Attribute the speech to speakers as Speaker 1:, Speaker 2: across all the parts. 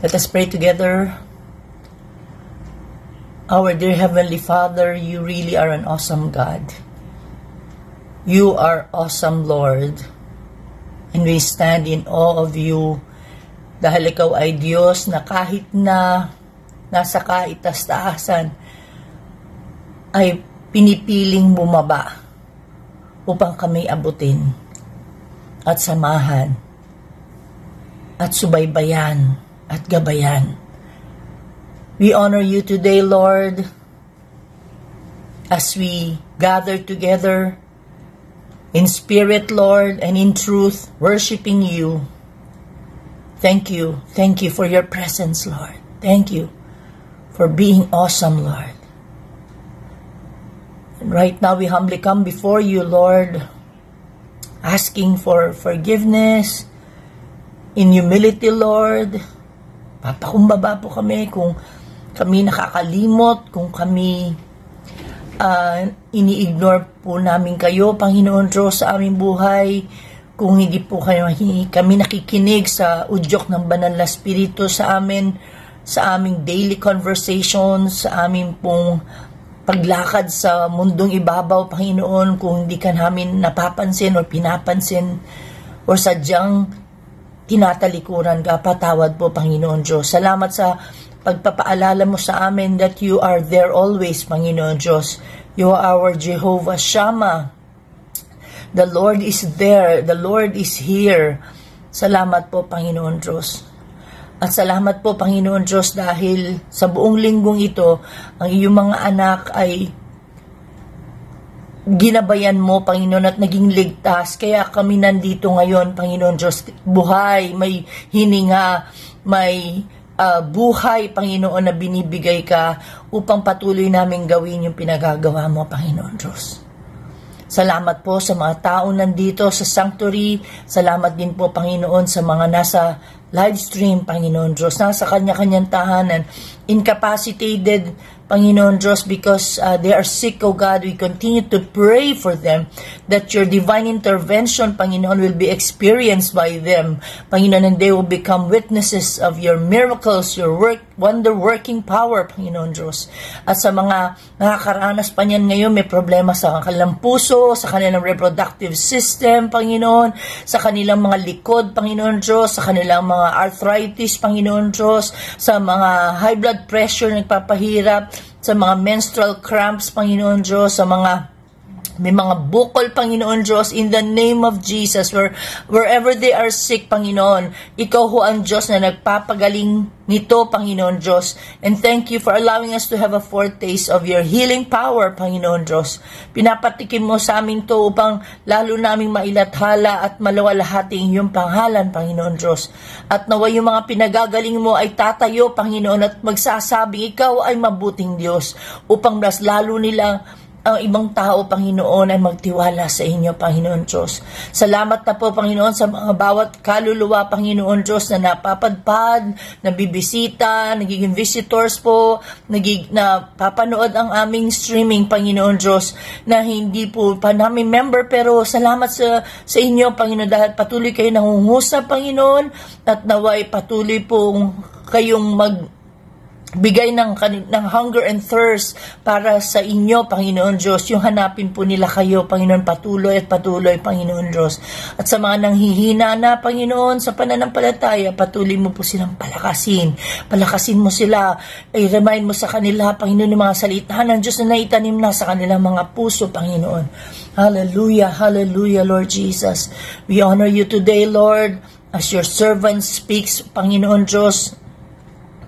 Speaker 1: Let us pray together. Our dear Heavenly Father, you really are an awesome God. You are awesome, Lord. And we stand in awe of you dahil ikaw ay Diyos na kahit na nasa kaitas-taasan ay pinipiling bumaba upang kami abutin at samahan at subaybayan at gabayan. We honor you today, Lord, as we gather together in spirit, Lord, and in truth, worshiping you. Thank you. Thank you for your presence, Lord. Thank you for being awesome, Lord. And right now, we humbly come before you, Lord, asking for forgiveness in humility, Lord. Papakumbaba po kami kung kami nakakalimot, kung kami ini-ignore po namin kayo, Panginoon Diyos, sa aming buhay, kung hindi po kami nakikinig sa udyok ng banal na Espiritu sa amin, sa aming daily conversations, sa aming pong paglakad sa mundong ibabaw, Panginoon, kung hindi ka namin napapansin o pinapansin o sadyang tinatalikuran ka, patawad po, Panginoon Diyos. Salamat sa pagpapaalala mo sa amin that you are there always, Panginoon Diyos. You are our Jehovah Shammah. The Lord is there. The Lord is here. Salamat po, Panginoon Diyos. At salamat po, Panginoon Diyos, dahil sa buong linggong ito, ang iyong mga anak ay ginabayan mo, Panginoon, at naging ligtas. Kaya kami nandito ngayon, Panginoon Diyos, buhay, may hininga, may buhay, Panginoon, na binibigay ka upang patuloy namin gawin yung pinagagawa mo, Panginoon Diyos. Salamat po sa mga tao nandito sa sanctuary. Salamat din po, Panginoon, sa mga nasa live stream, Panginoon Diyos, nasa kanya-kanyang tahanan, incapacitated, Panginoon Diyos, because they are sick, O God. We continue to pray for them that your divine intervention, Panginoon, will be experienced by them, Panginoon, and they will become witnesses of your miracles, your wonder-working power, Panginoon Diyos. At sa mga nakakaranas pa niyan ngayon, may problema sa kanilang puso, sa kanilang reproductive system, Panginoon, sa kanilang mga likod, Panginoon Diyos, sa kanilang mga arthritis, Panginoon Diyos, sa mga high blood pressure na nagpapahirap, sa mga menstrual cramps, Panginoon Diyos, sa mga may mga bukol, Panginoon Diyos, in the name of Jesus, wherever they are sick, Panginoon, ikaw ho ang Diyos na nagpapagaling nito, Panginoon Diyos. And thank you for allowing us to have a foretaste of your healing power, Panginoon Diyos. Pinapatikim mo sa amin to upang lalo naming mailathala at malawalhati ang iyong pangalan, Panginoon Diyos. At nawa yung mga pinagagaling mo ay tatayo, Panginoon, at magsasabing ikaw ay mabuting Diyos, upang mas lalo nilang ang ibang tao, Panginoon, ay magtiwala sa inyo, Panginoon Diyos. Salamat na po, Panginoon, sa mga bawat kaluluwa, Panginoon Diyos, na napapadpad, nabibisita, nagiging visitors po, napapanood ang aming streaming, Panginoon Diyos, na hindi po pa namin member, pero salamat sa inyo, Panginoon, dahil patuloy kayo nangungusap, Panginoon, at naway patuloy pong kayong bigay ng hunger and thirst para sa inyo, Panginoon Diyos. Yung hanapin po nila kayo, Panginoon, patuloy at patuloy, Panginoon Diyos. At sa mga nanghihina na, Panginoon, sa pananampalataya, patuloy mo po silang palakasin. Palakasin mo sila. I-remind mo sa kanila, Panginoon, yung mga salita ng Diyos na naitanim na sa kanilang mga puso, Panginoon. Hallelujah, hallelujah, Lord Jesus. We honor you today, Lord, as your servant speaks, Panginoon Diyos.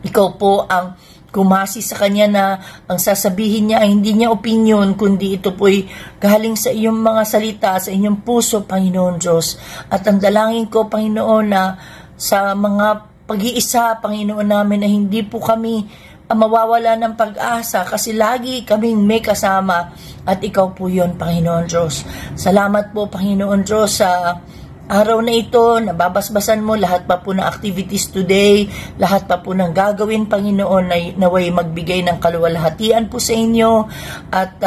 Speaker 1: Ikaw po ang kumasi sa kanya na ang sasabihin niya ay hindi niya opinion, kundi ito po'y galing sa iyong mga salita, sa inyong puso, Panginoon Diyos. At ang dalangin ko, Panginoon, na sa mga pag-iisa, Panginoon namin, na hindi po kami mawawala ng pag-asa kasi lagi kaming may kasama at ikaw po yun, Panginoon Diyos. Salamat po, Panginoon Diyos, sa araw na ito, nababasbasan mo lahat pa po ng activities today, lahat pa po ng gagawin, Panginoon, na naway magbigay ng kaluwalhatian po sa inyo at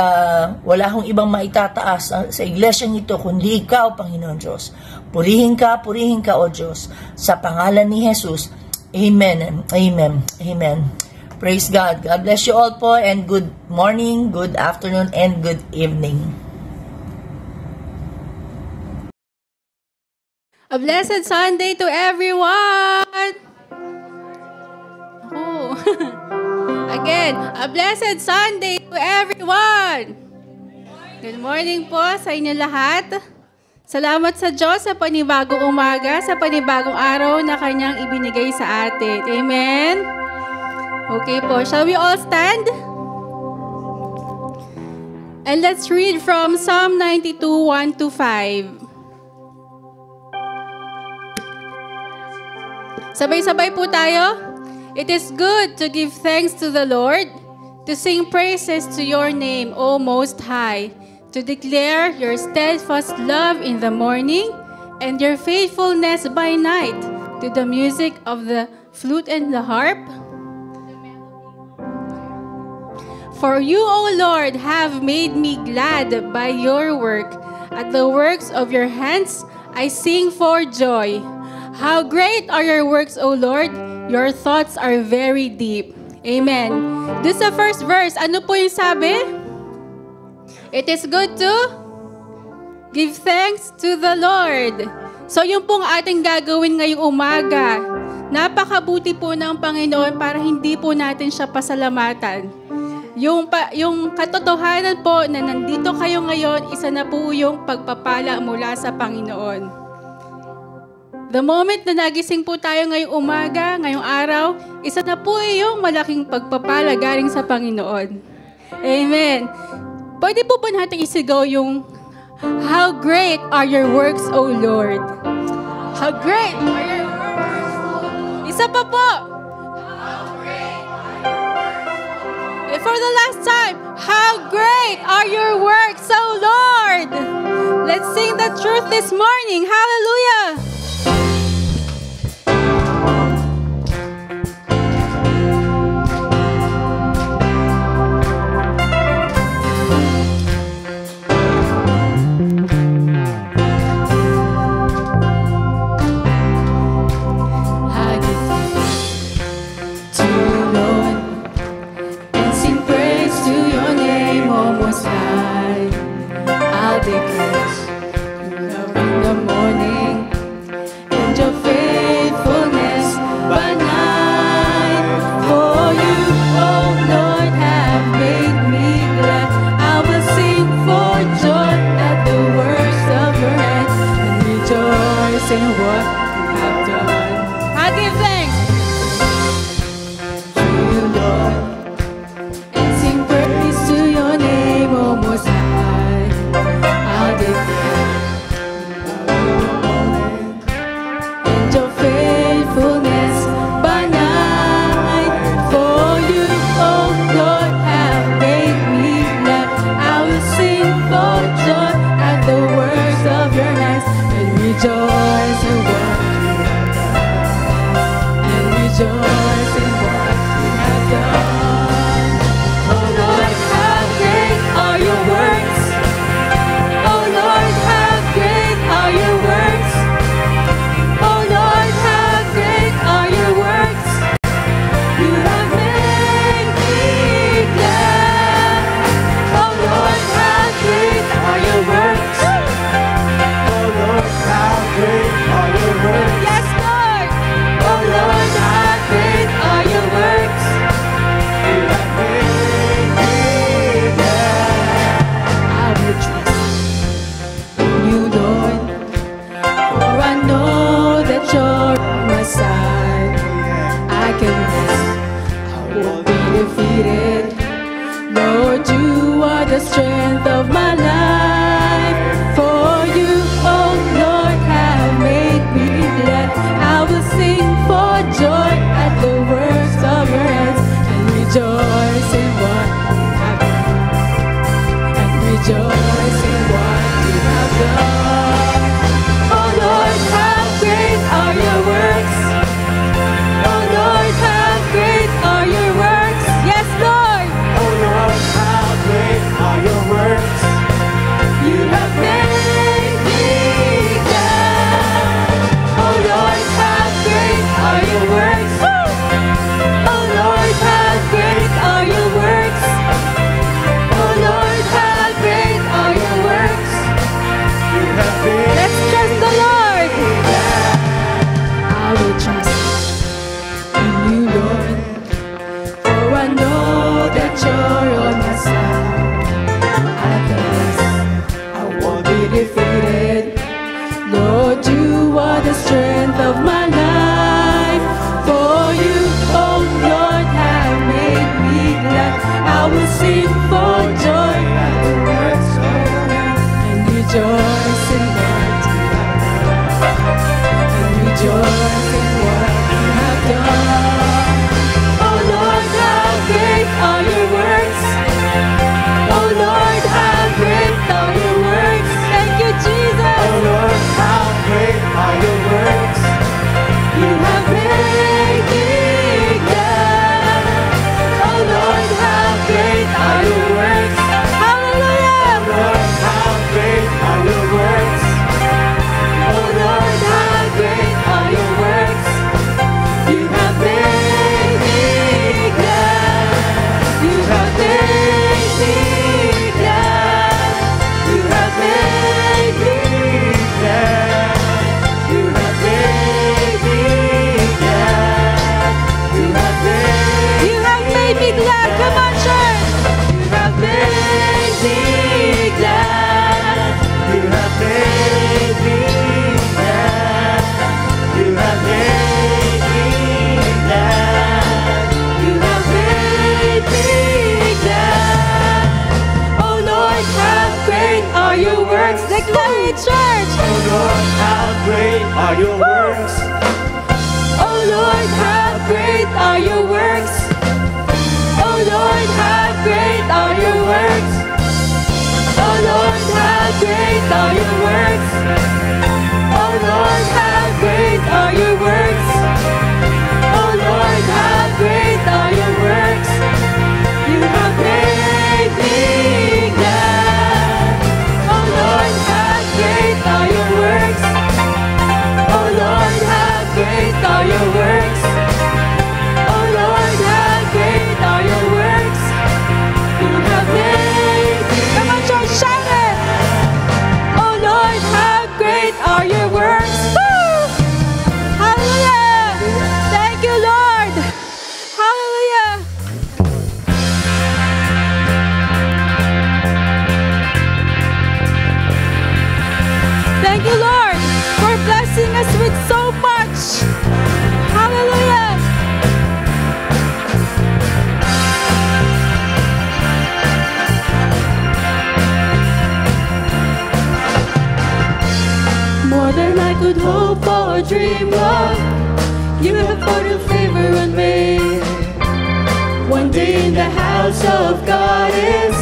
Speaker 1: wala akong ibang maitataas sa iglesyang ito kundi ikaw, Panginoon Diyos. Purihin ka, O Diyos, sa pangalan ni Jesus. Amen. Amen. Amen. Praise God. God bless you all po, and good morning, good afternoon, and good evening.
Speaker 2: A blessed Sunday to everyone! Oh. Again, a blessed Sunday to everyone! Good morning po sa inyo lahat. Salamat sa Diyos sa panibagong umaga, sa panibagong araw na Kanyang ibinigay sa atin. Amen? Okay po, shall we all stand? And let's read from Psalm 92, 1-5. Sabay-sabay po tayo. It is good to give thanks to the Lord, to sing praises to your name, O Most High, to declare your steadfast love in the morning and your faithfulness by night, to the music of the flute and the harp. For you, O Lord, have made me glad by your work. At the works of your hands I sing for joy. How great are your works, O Lord! Your thoughts are very deep. Amen. This is the first verse. Ano po yung sabi? It is good to give thanks to the Lord. So yung pong ating gagawin ngayong umaga, napakabuti po ng Panginoon para hindi po natin siya pasalamatan. Yung katotohanan po na nandito kayo ngayon, isa na po yung pagpapala mula sa Panginoon. The moment na nagising po tayo ngayong umaga, ngayong araw, isa na po yung malaking pagpapala galing sa Panginoon. Amen. Pwede po ba natin isigaw yung how great are your works, O Lord? How great are your works? Isa pa po. How great are your works? For the last time, how great are your works, O Lord? Let's sing the truth this morning. Hallelujah. rejoice in what you have done. Oh Lord, how great are your works. Oh Lord, how great are your works. Oh Lord, how great are your works. You have made me glad. Oh Lord, how great are your works.
Speaker 3: Oh Lord, how great are your works.
Speaker 2: Yes, Lord. Oh Lord, how great are your works.
Speaker 3: You have made me glad.
Speaker 2: I will trust in you, Lord, for I know that you're on my side. I can rest, I won't be defeated. Lord, you are the strength of my life. For you, oh Lord, have made me glad. I will sing for joy at the works of your hands and rejoice in what you have done. And rejoice in what you have done. Oh Lord, how great are your works. Oh Lord, how great are your works. Yes, Lord.
Speaker 3: Oh Lord, how great are your works.
Speaker 2: You have made me glad. Oh Lord, how great are your works. Oh Lord, how great are your works. Oh Lord, how great are your works.
Speaker 3: You have made
Speaker 2: Let's trust the Lord. I will trust in you, Lord, for I know that you're on my side. I can rest, I won't be defeated. Lord, you are the strength of my life. For you, oh Lord, have made me glad. I will sing for joy at the works of your hands and rejoice in what you have done. And rejoice in what you have done. Oh Lord, how great are your works. Oh Lord, how great are your works. Thank you, Jesus.
Speaker 3: Oh Lord, how great are your works.
Speaker 2: You have made me glad. Oh Lord, how great are your works. Hallelujah.
Speaker 3: Lord, how great are your works.
Speaker 2: Oh Lord, how great are your works. You have made me glad. You have made me glad. You have made me
Speaker 3: Yeah.
Speaker 2: You have made me glad. You have made me glad. Come on, church. You have made me glad.
Speaker 3: You have made me glad. You have made me glad.
Speaker 2: You have made me glad. Oh Lord, how great are your works. Declare it, church.
Speaker 3: Oh Lord, how great are your works.
Speaker 2: Oh Lord, how great are your works. Oh Lord, how great are your works. Oh Lord, how great are your works. Oh Lord, how great are your works. Oh Lord, how great are your works. You have made me glad. Oh Lord, how great are your works. Oh Lord, how great are your works. Oh Lord, how great are your works. You have made me. Come on, church, shout it. Oh Lord, how great are your works. Woo! Hallelujah. Thank you, Lord. Hallelujah. Thank you, Lord, for blessing us with so much. Hallelujah. More than I could hope or dream of, you have poured your favor on me. One day in the house of God is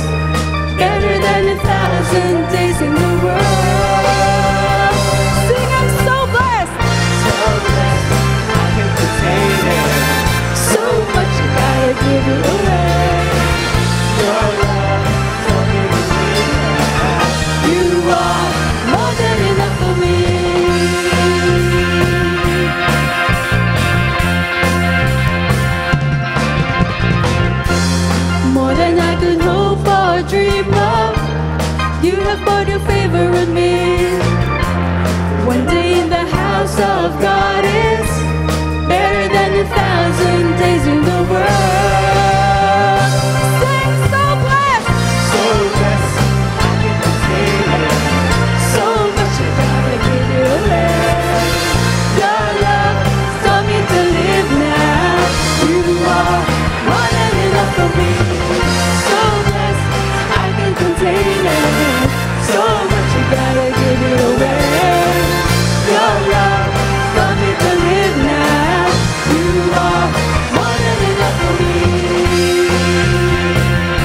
Speaker 2: better than 1,000 days in the world. Sing, I'm so blessed.
Speaker 3: So blessed, I can contain it.
Speaker 2: 1,000 days in the world. Sing so blessed.
Speaker 3: So blessed, I can contain it.
Speaker 2: So much I gotta give you away. Your love taught me to live now. You are more than enough for me. So blessed, I can contain it. So much I gotta give you away. Your love taught me to live now. You are more than enough for me.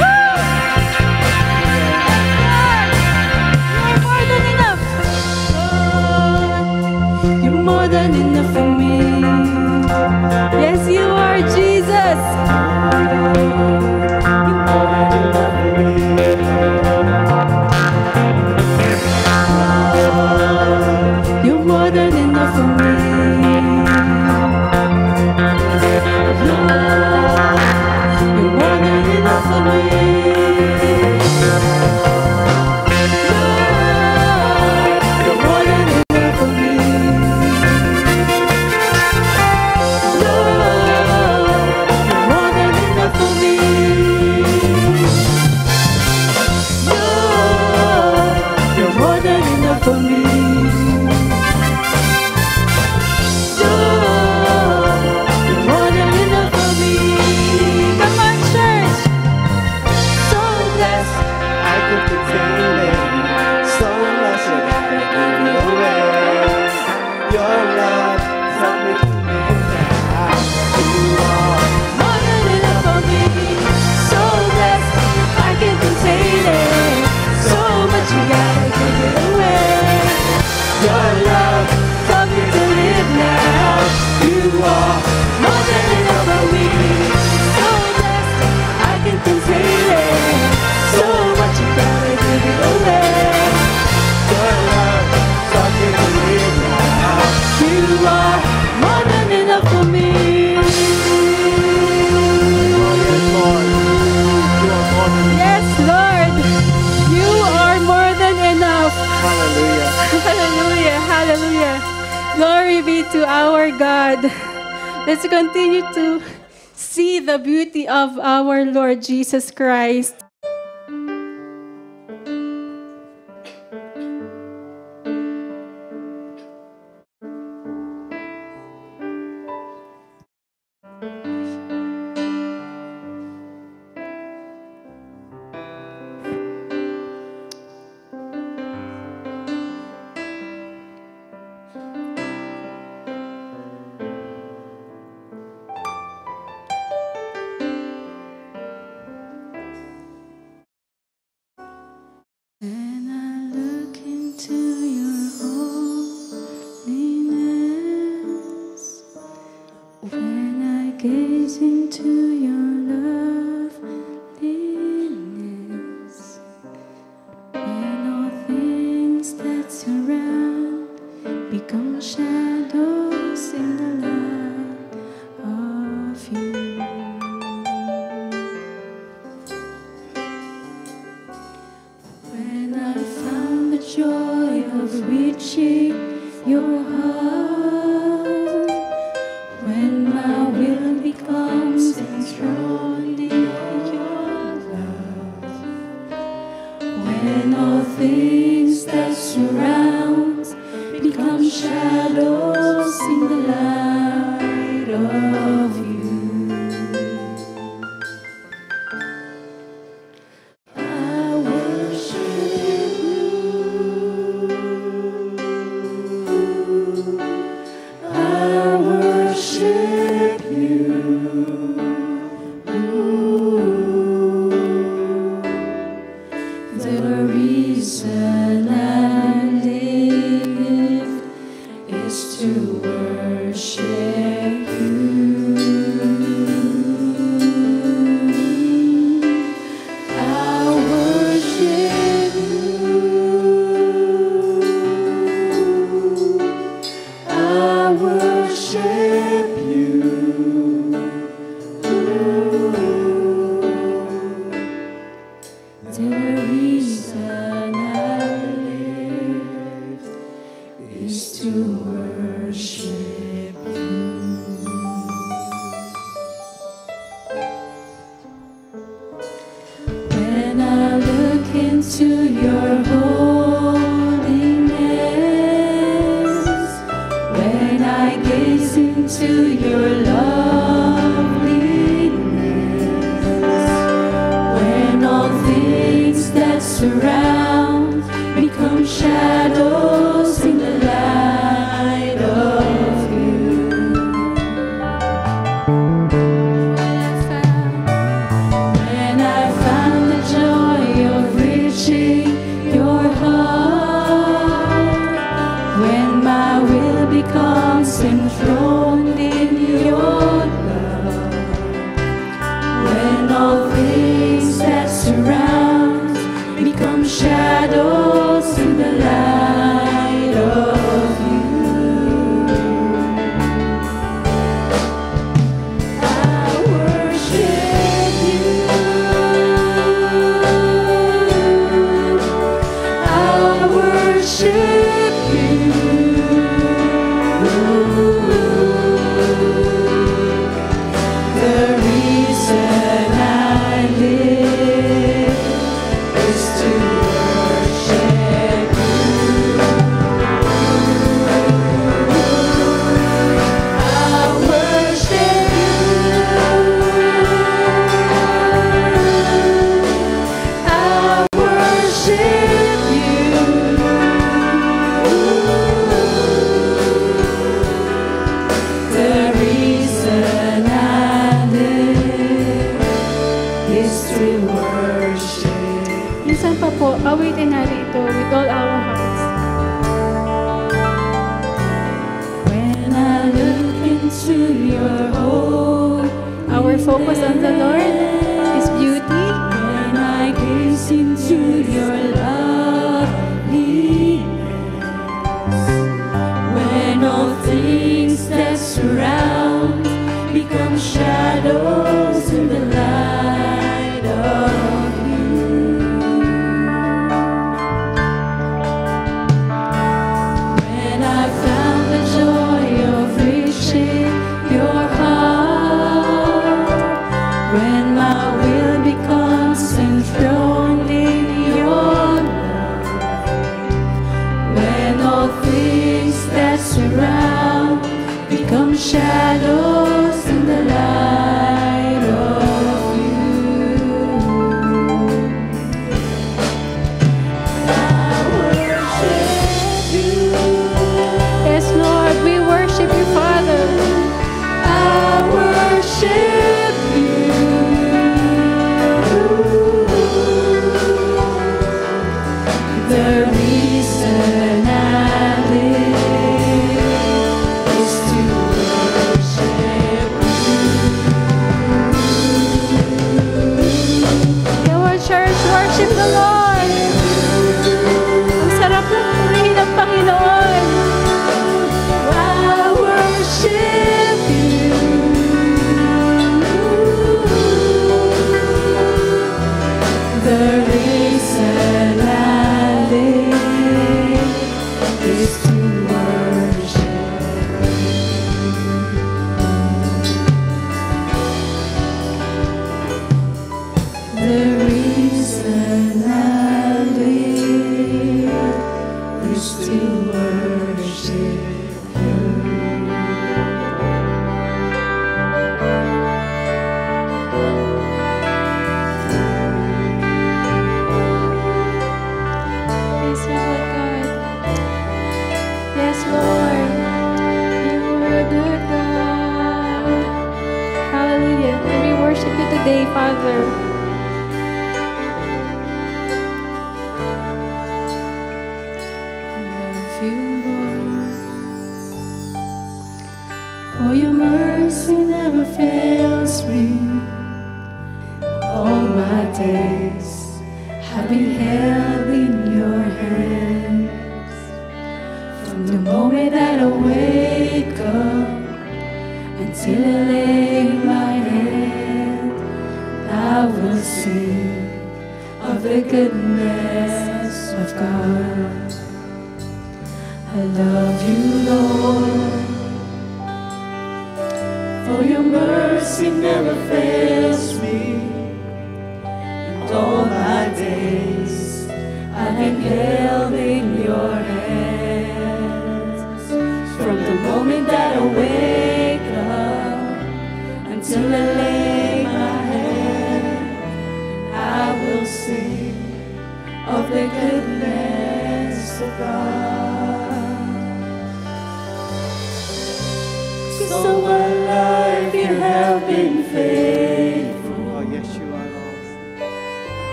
Speaker 2: Woo! You're more than enough. Lord, you're more than enough for me. Yes, you are, Jesus. You're more than enough for me. Lord, you're more than enough for me. Lord, you're more than enough for me. Glory be to our God. Let's continue to see the beauty of our Lord Jesus Christ. When I look into your holiness, when I gaze into your loveliness, when all things that surround become shadows in the light of you. When I found the joy of reaching your heart, when my will becomes enthroned in your love, when all things that surround become shadows in the light of you. I worship you. I worship
Speaker 4: into your loveliness. When all things that surround become shadows in the light of you. When I found the joy of reaching your heart, when my will becomes enthroned in your love, when all things that surround become shadows in the light of you. I worship you. I worship you. The reason I live is to worship you. I worship you. I worship you. The reason I live is to worship.
Speaker 2: Minsan pa po, awitin natin ito with all our hearts.
Speaker 4: When I look into your hope,
Speaker 2: Our focus on the Lord is beauty.
Speaker 4: when I gaze into your loveliness, when all things that surround become shadows in the light of you. When I found the joy of reaching your heart, when my will becomes enthroned in your love, when all things that surround become shadows in the light of you. I worship you.
Speaker 2: Yes, Lord, we worship you, Father.
Speaker 4: I worship you. The reason I live is to worship you.
Speaker 2: Come on, church, worship the Lord. Ang sarap ng purihin ng Panginoon.
Speaker 4: I worship you. The reason I live is to worship you. The reason I live is to worship
Speaker 2: Yes, Lord God. Yes, Lord. You are a good God. Hallelujah. And we worship you today, Father.
Speaker 4: love you, Lord. For your mercy never fails me. All my days have been held in your hands. From the moment that I wake up until I lay my head, I will sing of the goodness of God. I love you, Lord, for your mercy never fails me. And all my days I've been held in your hands. From the moment that I wake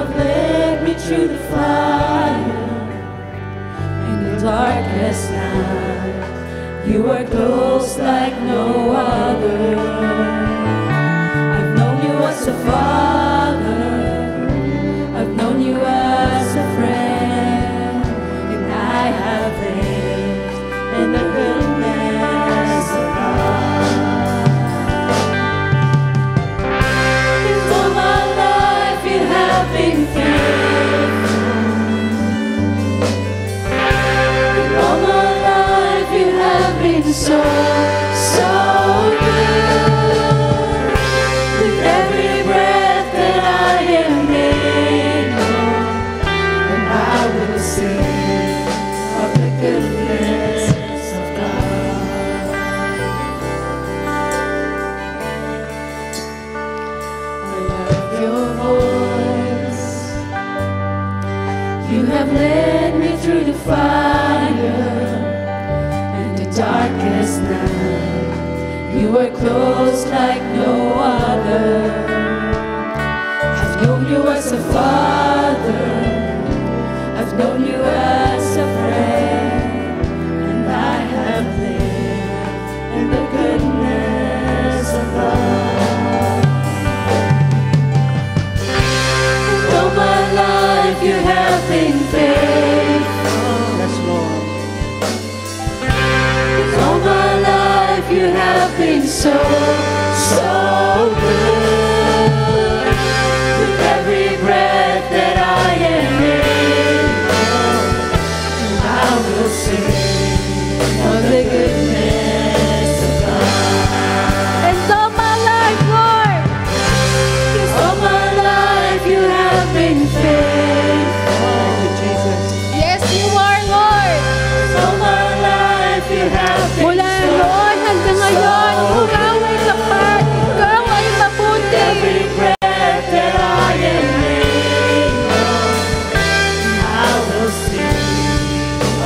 Speaker 4: have led me through the fire in the darkest night. You are close like no other. I've known you as a father, I've known you as a friend, and I have lived in the goodness of God. And all my life you have been faithful. And all my life you have been so, so good. With every breath that I am able, and I will sing of the goodness of God. I love your voice. You have led me through the fire and the darkest night. You are close like no other. I've known you as a father, I've known you as a friend, and I have lived in the goodness of God. And all my life you have been faithful.
Speaker 3: Yes, Lord.
Speaker 4: And all my life you have been so, so good. With every breath that I am able, and I will sing of the goodness of God.
Speaker 2: And all my life, Lord,
Speaker 4: 'Cause all my life you have been faithful.
Speaker 3: Thank you, Jesus.
Speaker 2: yes, you are, Lord.
Speaker 4: All my life you have been
Speaker 2: Mula noon hanggang ngayon, ikaw ay tapat, ikaw ay mabuti.
Speaker 4: every breath that I am able, I will sing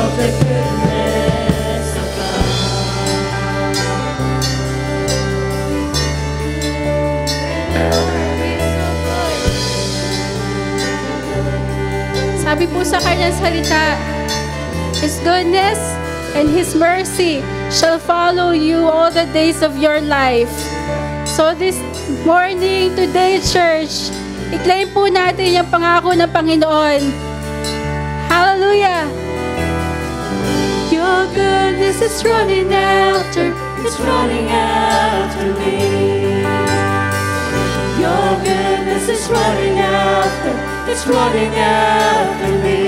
Speaker 4: of the goodness of
Speaker 2: Sabi po sa kanyang salita, His goodness and His mercy shall follow you all the days of your life. So this morning, today, church, i-claim po natin yung pangako ng Panginoon. Hallelujah!
Speaker 4: Your goodness is running after, it's running after me. Your goodness is running after, it's running after me.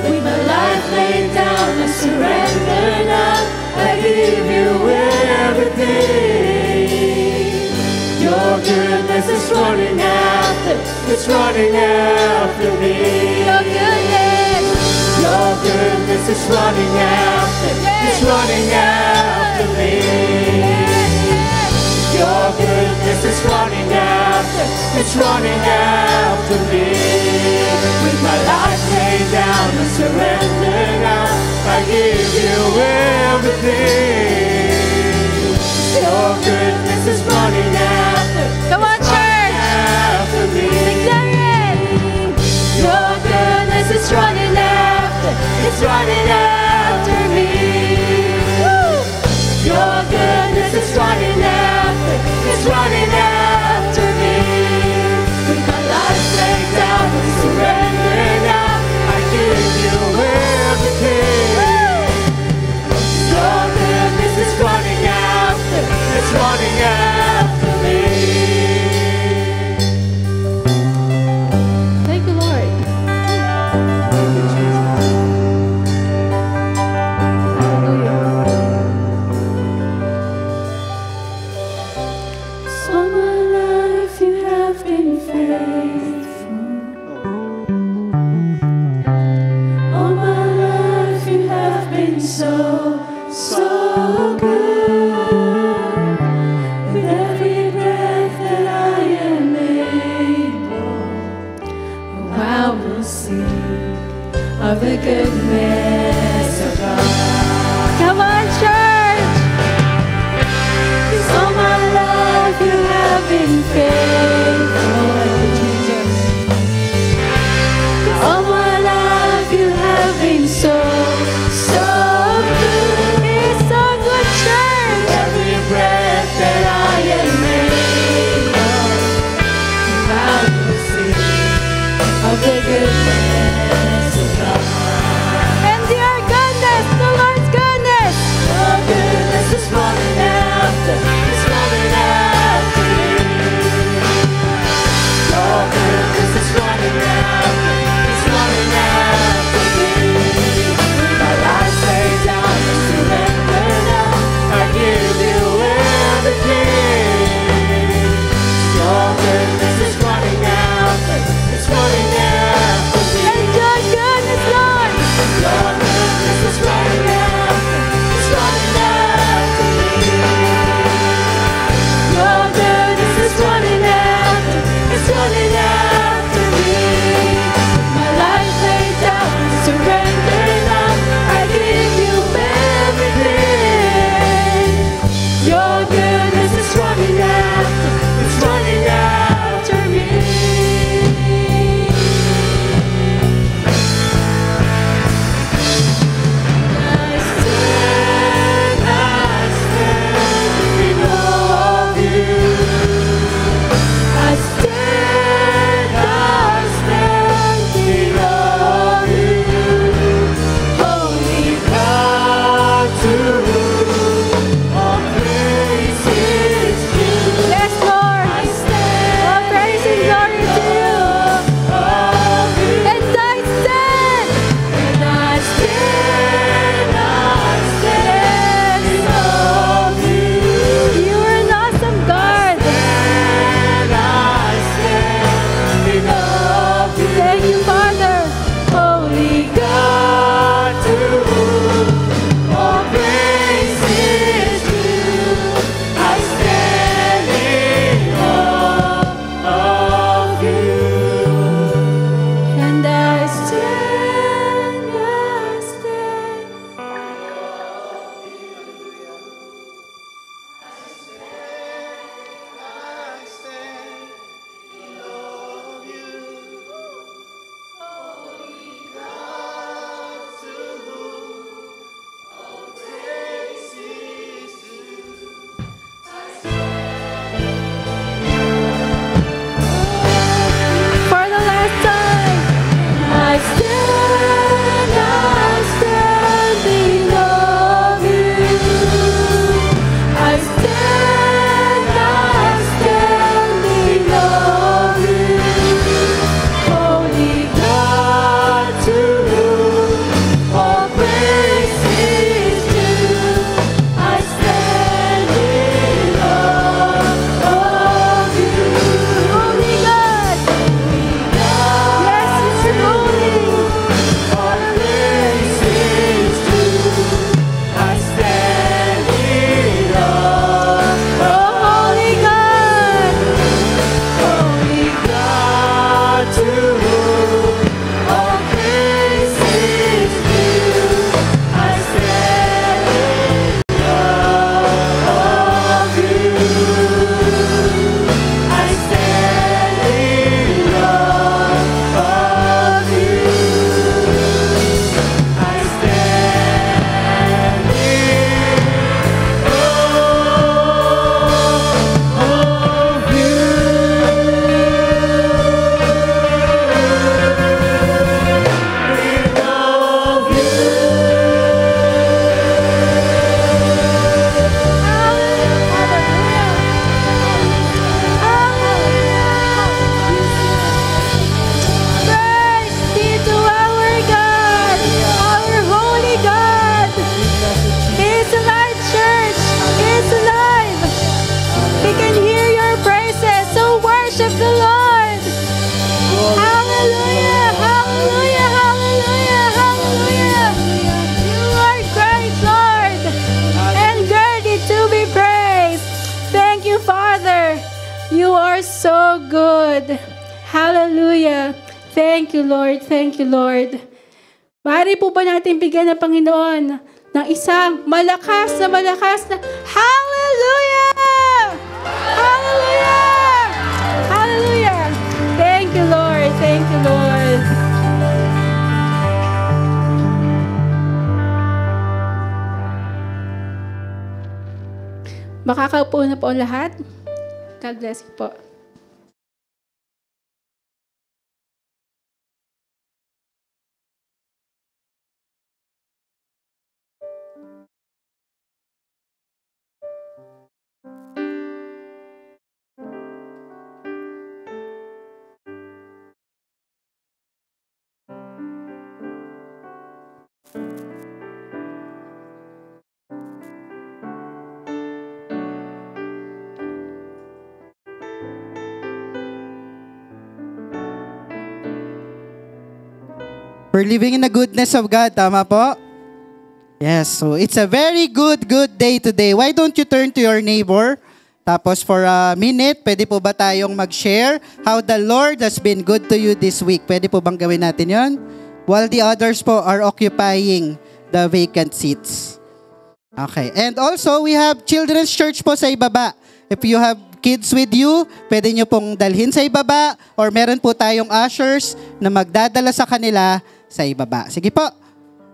Speaker 4: With my life laid down, I surrender now, I give you everything. Your goodness is running after, it's running after me.
Speaker 2: Your goodness,
Speaker 4: Your goodness is running after, it's running after me. Your goodness is running after, it's running after me. With my life laid down, I surrender now, I give you everything. Your goodness is running after,
Speaker 2: come on, church!
Speaker 4: after me.
Speaker 2: Declare it!
Speaker 4: Your goodness is running after, it's running after me. Woo! Your goodness is running after, it's running after me. With my life laid down and surrender now, I give you everything. Your goodness is running after, it's running after me.
Speaker 2: Thank you, Lord.
Speaker 4: So my life you have been faithful. All my life you have been so, so good. With every breath that I am able, oh, I will sing of the goodness of God.
Speaker 2: Come on, church!
Speaker 4: 'Cause all my life you have been faithful.
Speaker 2: is so good. Hallelujah. Thank you, Lord. Thank you, Lord. Maaari po ba natin bigyan ng Panginoon ng isang malakas na Hallelujah! Hallelujah! Hallelujah! Thank you, Lord. Thank you, Lord. Makakaupo na po ang lahat. God bless you po.
Speaker 5: We're living in the goodness of God. Tama po? Yes. So it's a very good day today. Why don't you turn to your neighbor? Tapos for a minute, pwede po ba tayong mag-share how the Lord has been good to you this week? Pwede po bang gawin natin yon? While the others po are occupying the vacant seats. Okay. And also, we have children's church po sa ibaba. If you have kids with you, pwede nyo pong dalhin sa ibaba or meron po tayong ushers na magdadala sa kanila sa ibaba. Sige po.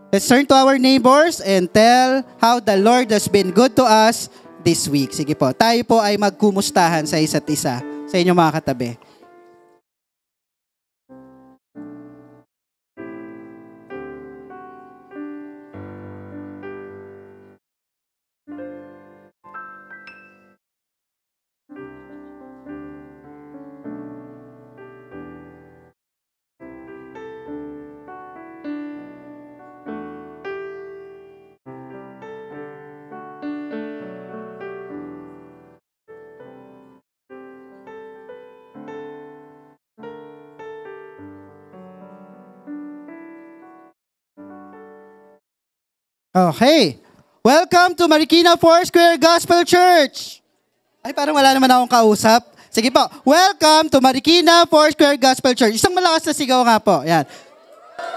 Speaker 5: Let's turn to our neighbors and tell how the Lord has been good to us this week. Sige po. Tayo po ay magkumustahan sa isa't isa, sa inyong mga katabi. Okay. Welcome to Marikina Foursquare Gospel Church. Ay, parang wala naman akong kausap. Sige po. Welcome to Marikina Foursquare Gospel Church. Isang malakas na sigaw nga po. Yan.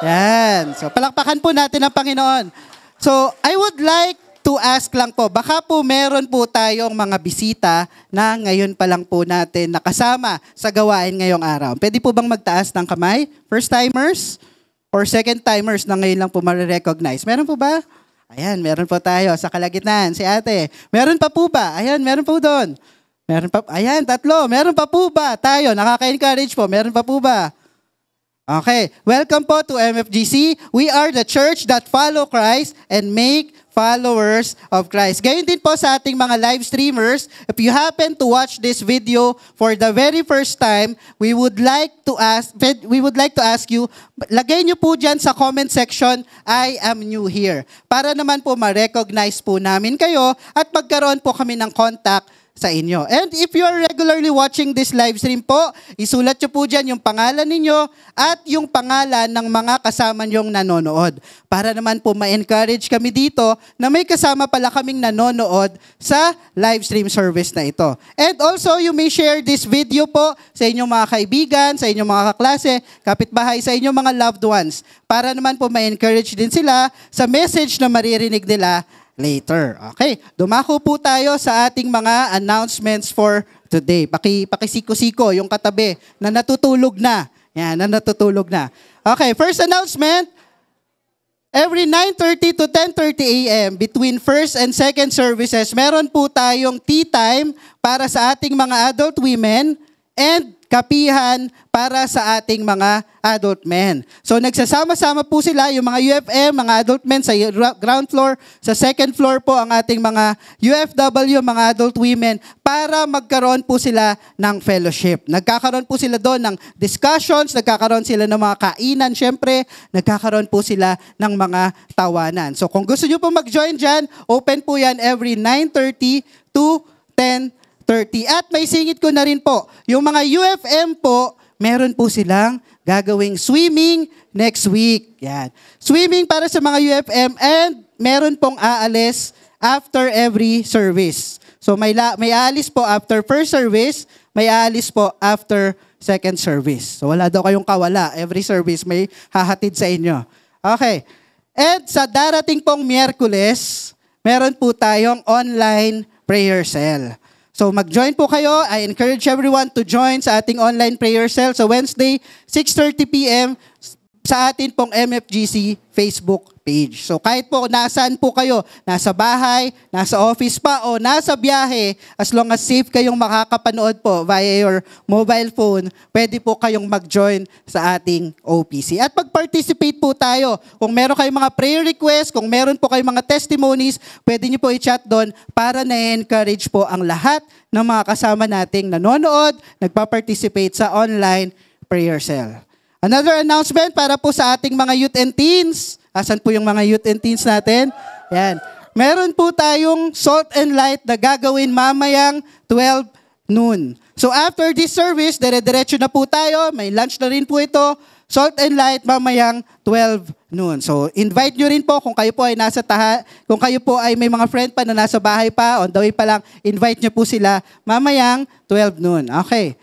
Speaker 5: Yan. So, palakpakan po natin ang Panginoon. So, I would like to ask lang po, baka po meron po tayong mga bisita na ngayon pa lang po natin nakasama sa gawain ngayong araw. Pwede po bang magtaas ng kamay? First timers? Or second timers na ngayon lang po marirecognize? Meron po ba? Ayan, meron po tayo sa kalagitnaan, si ate. Meron pa po ba? Ayan, meron po doon. Meron pa, ayan, tatlo. Meron pa po ba? Tayo, nakaka-encourage po. Meron pa po ba? Okay, welcome po to MFGC. We are the church that follow Christ and make followers of Christ. Gayon din po sa ating mga live streamers. If you happen to watch this video for the very first time, we would like to ask you, lagay niyo po dyan sa comment section, I am new here. Para naman po ma-recognize po namin kayo at magkaroon po kami ng contact sa inyo. And if you are regularly watching this live stream po, isulat nyo po dyan yung pangalan ninyo at yung pangalan ng mga kasama nyong nanonood. Para naman po ma-encourage kami dito na may kasama pala kaming nanonood sa live stream service na ito. And also, you may share this video po sa inyong mga kaibigan, sa inyong mga kaklase, kapitbahay, sa inyong mga loved ones. Para naman po ma-encourage din sila sa message na maririnig nila later. Okay, dumako po tayo sa ating mga announcements for today. Pakisiko-siko yung katabi na natutulog na. Yan, na natutulog na. Okay, first announcement. Every 9:30 to 10:30 a.m. between first and second services, meron po tayong tea time para sa ating mga adult women and kapihan para sa ating mga adult men. So nagsasama-sama po sila, yung mga UFM, mga adult men sa ground floor, sa second floor po ang ating mga UFW, mga adult women, para magkaroon po sila ng fellowship. Nagkakaroon po sila doon ng discussions, nagkakaroon sila ng mga kainan, syempre, nagkakaroon po sila ng mga tawanan. So kung gusto nyo po mag-join dyan, open po yan every 9:30 to 10:30. At may singit ko na rin po, yung mga UFM po, meron po silang gagawing swimming next week. Yan. Swimming para sa mga UFM and meron pong aalis after every service. So may aalis po after first service, may aalis po after second service. So wala daw kayong kawala. Every service may hahatid sa inyo. Okay. And sa darating pong Miyerkules, meron po tayong online prayer cell. So mag-join po kayo. I encourage everyone to join sa ating online prayer cell. So Wednesday, 6:30 p.m. sa atin pong MFGC Facebook page. So kahit po nasaan po kayo, nasa bahay, nasa office pa, o nasa biyahe, as long as safe kayong makakapanood po via your mobile phone, pwede po kayong mag-join sa ating OPC. At mag-participate po tayo. Kung meron kayong mga prayer requests, kung meron po kayong mga testimonies, pwede nyo po i-chat doon para na-encourage po ang lahat ng mga kasama nating nanonood, nagpa-participate sa online prayer cell. Another announcement para po sa ating mga youth and teens. Asan po yung mga youth and teens natin? Yan. Meron po tayong Salt and Light na gagawin mamayang 12 noon. So after this service, dire-diretso na po tayo. May lunch na rin po ito. Salt and Light mamayang 12 noon. So invite nyo rin po kung kayo po ay kung kayo po ay may mga friend pa na nasa bahay pa, on the way pa lang, invite nyo po sila mamayang 12 noon. Okay.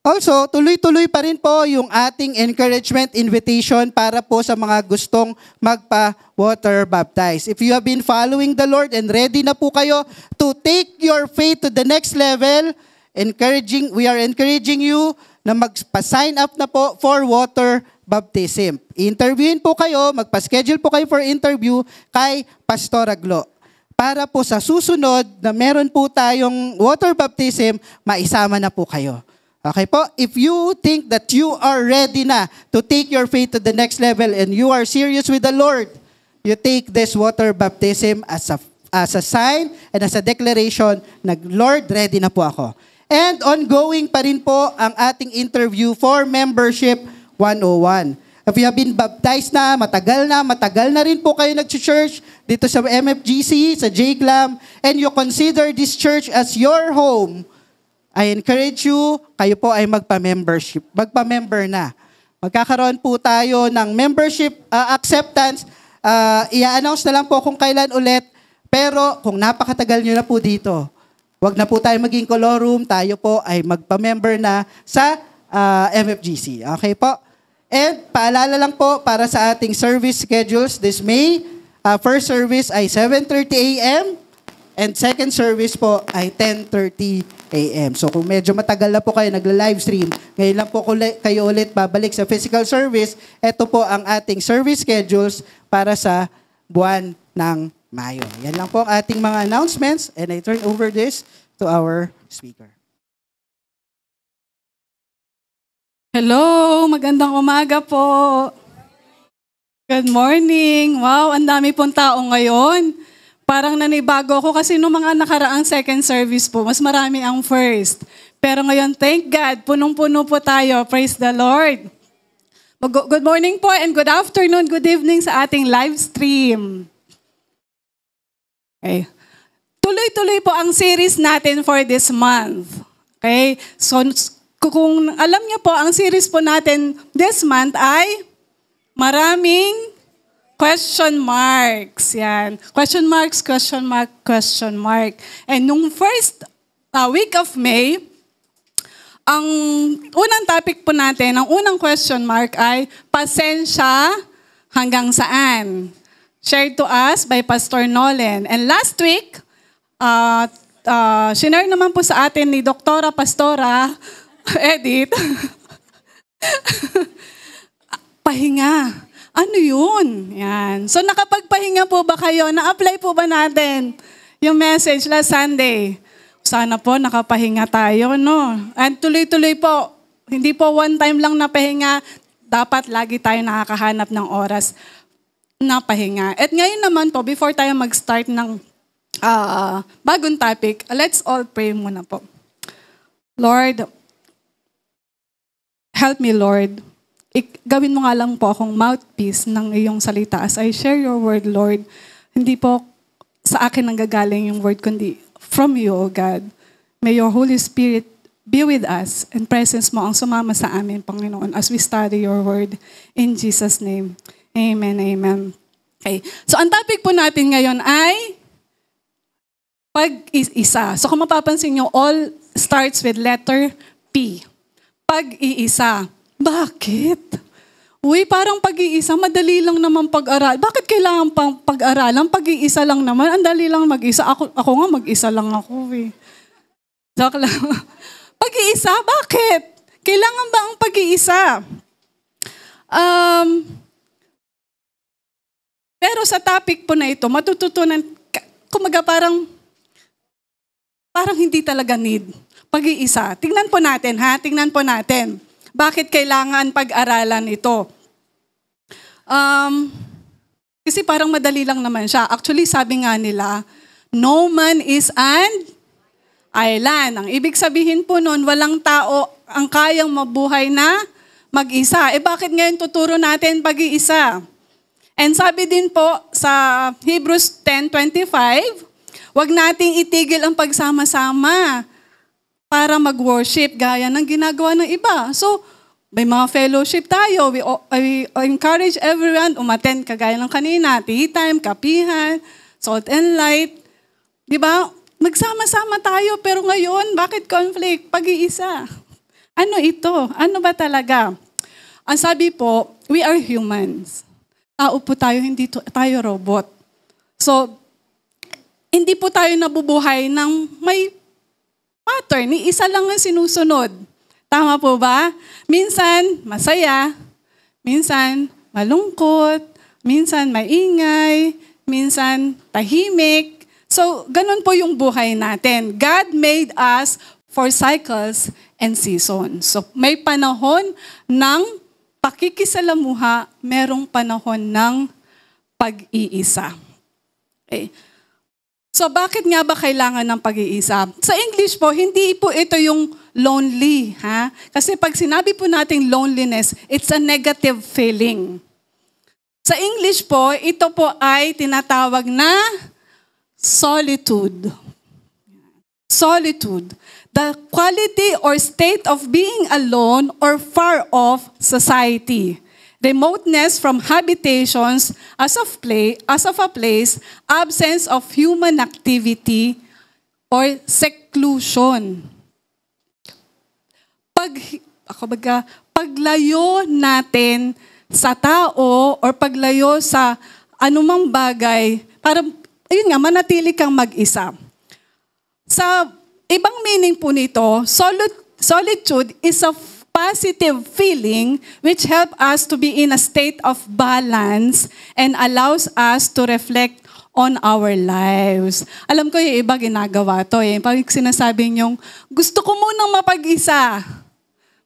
Speaker 5: Also, tuloy-tuloy pa rin po yung ating encouragement invitation para po sa mga gustong magpa-water baptize. If you have been following the Lord and ready na po kayo to take your faith to the next level, we are encouraging you na magpa-sign up na po for water baptism. Interviewin po kayo, magpa-schedule po kayo for interview kay Pastor Aglo. Para po sa susunod na meron po tayong water baptism, maisama na po kayo. Okay po? If you think that you are ready na to take your faith to the next level and you are serious with the Lord, you take this water baptism as a sign and as a declaration na, Lord, ready na po ako. And ongoing pa rin po ang ating interview for Membership 101. If you have been baptized na, matagal na rin po kayo nag-church dito sa MFGC, sa JGLAM, and you consider this church as your home, I encourage you, kayo po ay magpa-member na. Magkakaroon po tayo ng membership acceptance. I-announce na lang po kung kailan ulit. Pero kung napakatagal nyo na po dito, wag na po tayo maging colorum, tayo po ay magpa-member na sa MFGC. Okay po? And paalala lang po para sa ating service schedules this May, first service ay 7:30 a.m. and second service po ay 10:30 a.m. So kung medyo matagal na po kayo nagla-live stream, ngayon lang po kayo ulit babalik sa physical service, ito po ang ating service schedules para sa buwan ng Mayo. Yan lang po ang ating mga announcements, and I turn over this to our speaker.
Speaker 6: Hello, magandang umaga po. Good morning. Wow, ang dami pong tao ngayon. Parang nanibago ako kasi nung mga nakaraang second service po, mas marami ang first. Pero ngayon, thank God, punong-puno po tayo. Praise the Lord. Good morning po and good afternoon, good evening sa ating live stream. Okay. Tuloy-tuloy po ang series natin for this month. Okay? So, kung alam niyo po, ang series po natin this month ay maraming question marks. Yan. Question marks, question mark, question mark. And nung first week of May, ang unang topic po natin, ang unang question mark ay pasensya hanggang saan? Shared to us by Pastor Nolan. And last week, sinare naman po sa atin ni Doktora Pastora Edith, pahinga. Ano yun? Yan. So nakapagpahinga po ba kayo? Na-apply po ba natin yung message last Sunday? Sana po nakapahinga tayo, no? And tuloy-tuloy po, hindi po one time lang napahinga, dapat lagi tayo nakakahanap ng oras na pahinga. At ngayon naman po, before tayo mag-start ng bagong topic, let's all pray muna po. Lord, help me, Lord. Gawin mo nga lang po akong mouthpiece ng iyong salita as I share your word, Lord. Hindi po sa akin nanggagaling yung word, kundi from you, O God. May your Holy Spirit be with us and presence mo ang sumama sa amin, Panginoon, as we study your word. In Jesus' name, amen, amen. Okay. So ang topic po natin ngayon ay Pag-iisa. So kung mapapansin nyo, all starts with letter P. Pag-iisa. Bakit? Uy, parang pag-iisa, madali lang naman pag-aral. Bakit kailangan pang pag-aralan? Pag-iisa lang naman, ang dali lang mag-isa. Ako nga, mag-isa lang ako eh. Joke lang. Pag-iisa? Bakit? Kailangan ba ang pag-iisa? Pero sa topic po na ito, matututunan, kumaga parang hindi talaga need. Pag-iisa. Tingnan po natin, ha? Tingnan po natin. Bakit kailangan pag-aralan ito? Kasi parang madali lang naman siya. Actually, sabi nga nila, no man is an island. Ang ibig sabihin po nun, walang tao ang kayang mabuhay na mag-isa. Bakit ngayon tuturo natin pag-iisa? And sabi din po sa Hebrews 10:25, wag nating itigil ang pagsama-sama para mag-worship gaya ng ginagawa ng iba. So, may mga fellowship tayo. We encourage everyone umattend kagaya ng kanina, tea time, kapihan, salt and light. Di ba? Magsama-sama tayo, pero ngayon, bakit conflict? Pag-iisa. Ano ito? Ano ba talaga? Ang sabi po, we are humans. Tao po tayo, hindi tayo robot. So, hindi po tayo nabubuhay ng may pattern. Isa lang ang sinusunod. Tama po ba? Minsan, masaya. Minsan, malungkot. Minsan, maingay. Minsan, tahimik. So, ganun po yung buhay natin. God made us for cycles and seasons. So, may panahon ng pakikisalamuha, merong panahon ng pag-iisa. Okay. So, bakit nga ba kailangan ng pag-iisa? Sa English po, hindi po ito yung lonely. Ha? Kasi pag sinabi po natin loneliness, it's a negative feeling. Sa English po, ito po ay tinatawag na solitude. Solitude. The quality or state of being alone or far off society. Remoteness from habitations as of a place, absence of human activity, or seclusion. Paglayo natin sa tao or paglayo sa anumang bagay, para, ayun nga, manatili kang mag-isa. Sa ibang meaning po nito, solitude is a positive feeling which help us to be in a state of balance and allows us to reflect on our lives. Alam ko yung iba ginagawa to eh. Pag sinasabi niyong, gusto ko munang mapag-isa.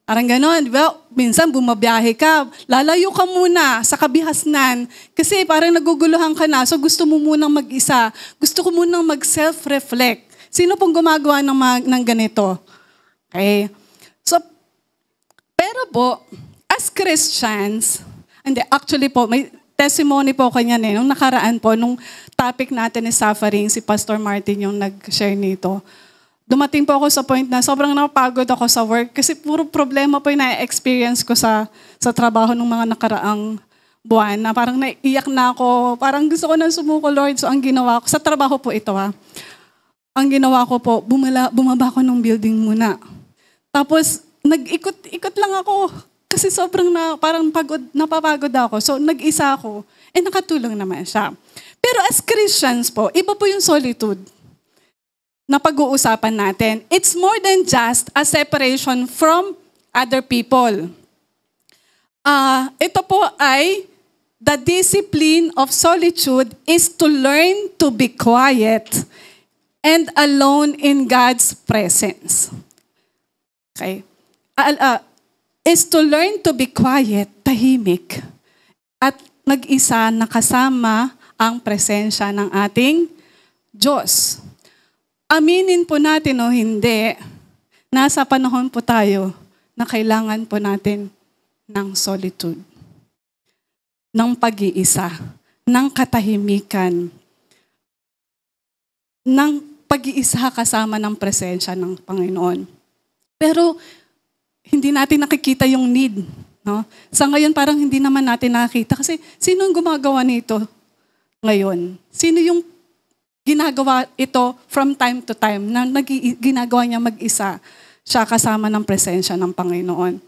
Speaker 6: Parang gano'n, di ba? Minsan bumabiyahe ka, lalayo ka muna sa kabihasnan kasi parang naguguluhan ka na, so gusto mo munang mag-isa. Gusto ko munang mag-self-reflect. Sino pong gumagawa ng ganito? Okay? So, pero po, as Christians, actually po, may testimony po kanya nung nakaraan po, nung topic natin is suffering, si Pastor Martin yung nag-share nito. Dumating po ako sa point na sobrang napagod ako sa work kasi puro problema po yung na-experience ko sa trabaho ng mga nakaraang buwan na parang naiiyak na ako, parang gusto ko nang sumuko, Lord. So ang ginawa ko, sa trabaho po ito ang ginawa ko po, bumaba ako ng building muna. Tapos, nag-ikot lang ako kasi sobrang parang napapagod ako. So, nag-isa ako. Nakatulong naman siya. Pero as Christians po, iba po yung solitude na pag-uusapan natin. It's more than just a separation from other people. Ito po ay the discipline of solitude is to learn to be quiet and alone in God's presence. Okay? Is to learn to be quiet, tahimik, at mag-isa na kasama ang presensya ng ating Diyos. Aminin po natin o hindi, nasa panahon po tayo na kailangan po natin ng solitude, ng pag-iisa, ng katahimikan, ng pag-iisa kasama ng presensya ng Panginoon. Pero hindi natin nakikita yung need. No? Sa ngayon parang hindi naman natin nakikita kasi sino ang gumagawa nito ngayon? Sino yung ginagawa ito from time to time, na ginagawa niya mag-isa siya kasama ng presensya ng Panginoon.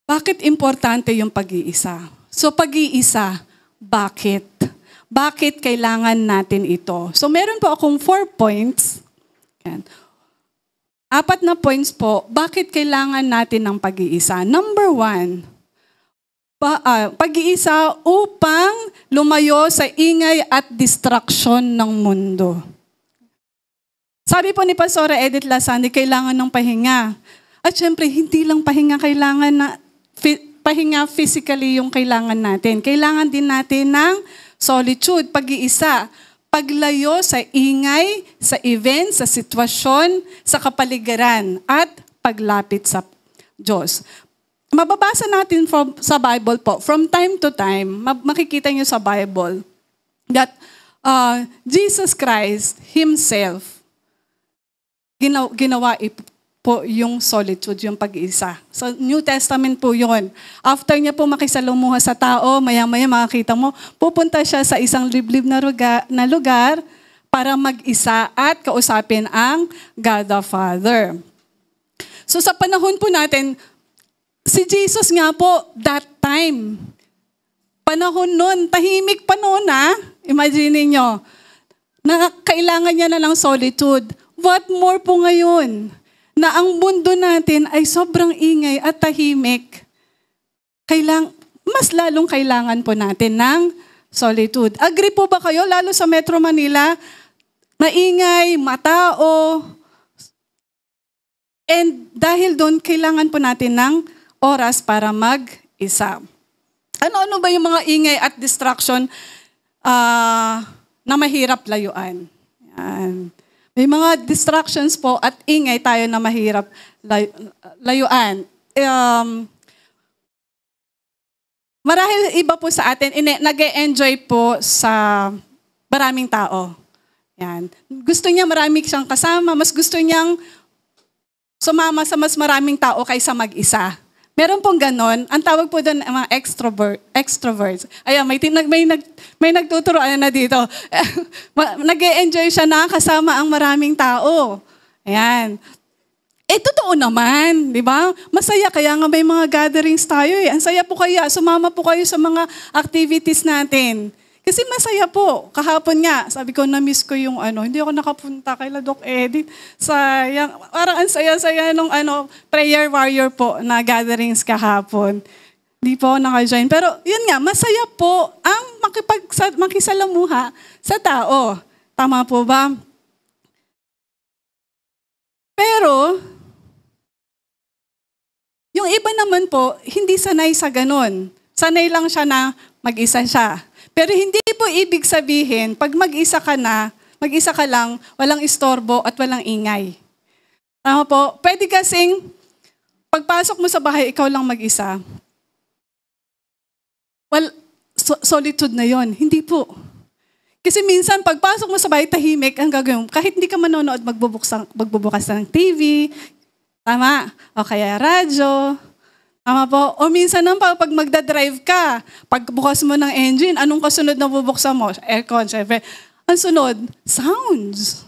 Speaker 6: Bakit importante yung pag-iisa? So pag-iisa, bakit? Bakit kailangan natin ito? So meron po akong 4 points. Yan. 4 na points po, bakit kailangan natin ng pag-iisa? Number 1, pag-iisa upang lumayo sa ingay at distraction ng mundo. Sabi po ni Pastora Edith Lasande, kailangan ng pahinga. At syempre, hindi lang pahinga kailangan na pahinga physically yung kailangan natin. Kailangan din natin ng solitude, pag-iisa, paglayo sa ingay, sa event, sa sitwasyon, sa kapaligiran, at paglapit sa Diyos. Mababasa natin sa Bible po, from time to time, makikita niyo sa Bible, that Jesus Christ Himself, ginawa po yung solitude, yung pag-iisa. Sa New Testament po yun. After niya po makisalumuha sa tao, maya-maya makakita mo, pupunta siya sa isang liblib na lugar para mag-isa at kausapin ang God the Father. So sa panahon po natin, si Jesus nga po, that time, panahon nun, tahimik pa noon imagine niyo, na kailangan niya na ng solitude. What more po ngayon? Na ang mundo natin ay sobrang ingay at tahimik. Mas lalong kailangan po natin ng solitude. Agree po ba kayo? Lalo sa Metro Manila, maingay, matao. And dahil doon, kailangan po natin ng oras para mag-isa. Ano-ano ba yung mga ingay at distraction na mahirap layuan? Yan. May mga distractions po at ingay tayo na mahirap layuan. Marahil iba po sa atin, nag-e-enjoy po sa maraming tao. Yan. Gusto niya marami siyang kasama, mas gusto niyang sumama sa mas maraming tao kaysa mag-isa. Meron pong ganon. Ang tawag po doon mga extroverts. Ayan, may nagtuturoan na dito. Nag-e-enjoy siya na kasama ang maraming tao. Ayan. Totoo naman, di ba? Masaya kaya nga may mga gatherings tayo eh. Ang saya po kaya, sumama po kayo sa mga activities natin. Kasi masaya po. Kahapon nga, sabi ko, na-miss ko yung hindi ako nakapunta kay Doc Edith. Sayang. Parang ang saya-saya nung prayer warrior po na gatherings kahapon. Hindi po ako naka-join. Pero yun nga, masaya po ang makisalamuha sa tao. Tama po ba? Pero, yung iba naman po, hindi sanay sa ganun. Sanay lang siya na mag-isa siya. Pero hindi po ibig sabihin, pag mag-isa ka lang, walang istorbo at walang ingay. Tama po? Pwede kasing, pagpasok mo sa bahay, ikaw lang mag-isa. Well, solitude na yon. Hindi po. Kasi minsan, pagpasok mo sa bahay, tahimik ang gagawin. Kahit hindi ka manonood, magbubukas ng TV, tama? O kaya radyo. Tama po. O minsan naman, pag magdadrive ka, pagbukas mo ng engine, anong kasunod na bubuksan mo? Aircon, syempre. Ang sunod, sounds.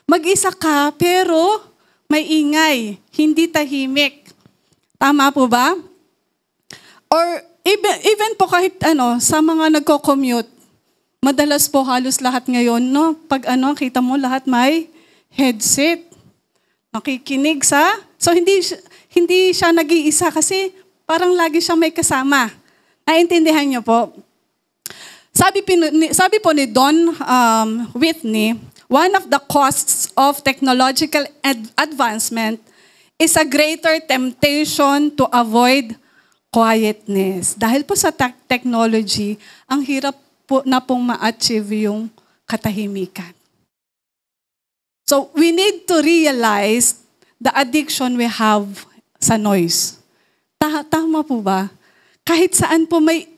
Speaker 6: Mag-isa ka, pero may ingay. Hindi tahimik. Tama po ba? Or even po kahit sa mga nagko-commute, madalas po halos lahat ngayon, no? Pag kita mo lahat may headset. Nakikinig so hindi siya nag-iisa kasi parang lagi siyang may kasama. Naintindihan niyo po? Sabi po ni Don Whitney, one of the costs of technological advancement is a greater temptation to avoid quietness. Dahil po sa technology, ang hirap po na pong ma-achieve yung katahimikan. So we need to realize the addiction we have sa noise. Tama po ba? Kahit saan po may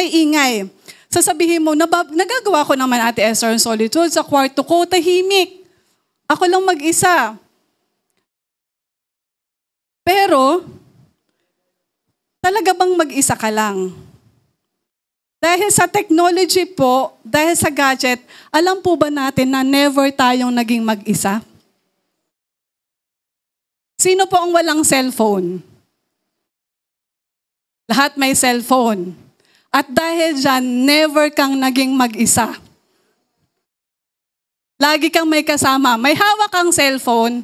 Speaker 6: ingay. Sasabihin mo, nagagawa ko naman Ate Esther ang solitude sa kwarto ko, tahimik. Ako lang mag-isa. Pero, talaga bang mag-isa ka lang? Dahil sa technology po, dahil sa gadget, alam po ba natin na never tayong naging mag-isa? Sino po ang walang cellphone? Lahat may cellphone. At dahil dyan, never kang naging mag-isa. Lagi kang may kasama. May hawak kang cellphone.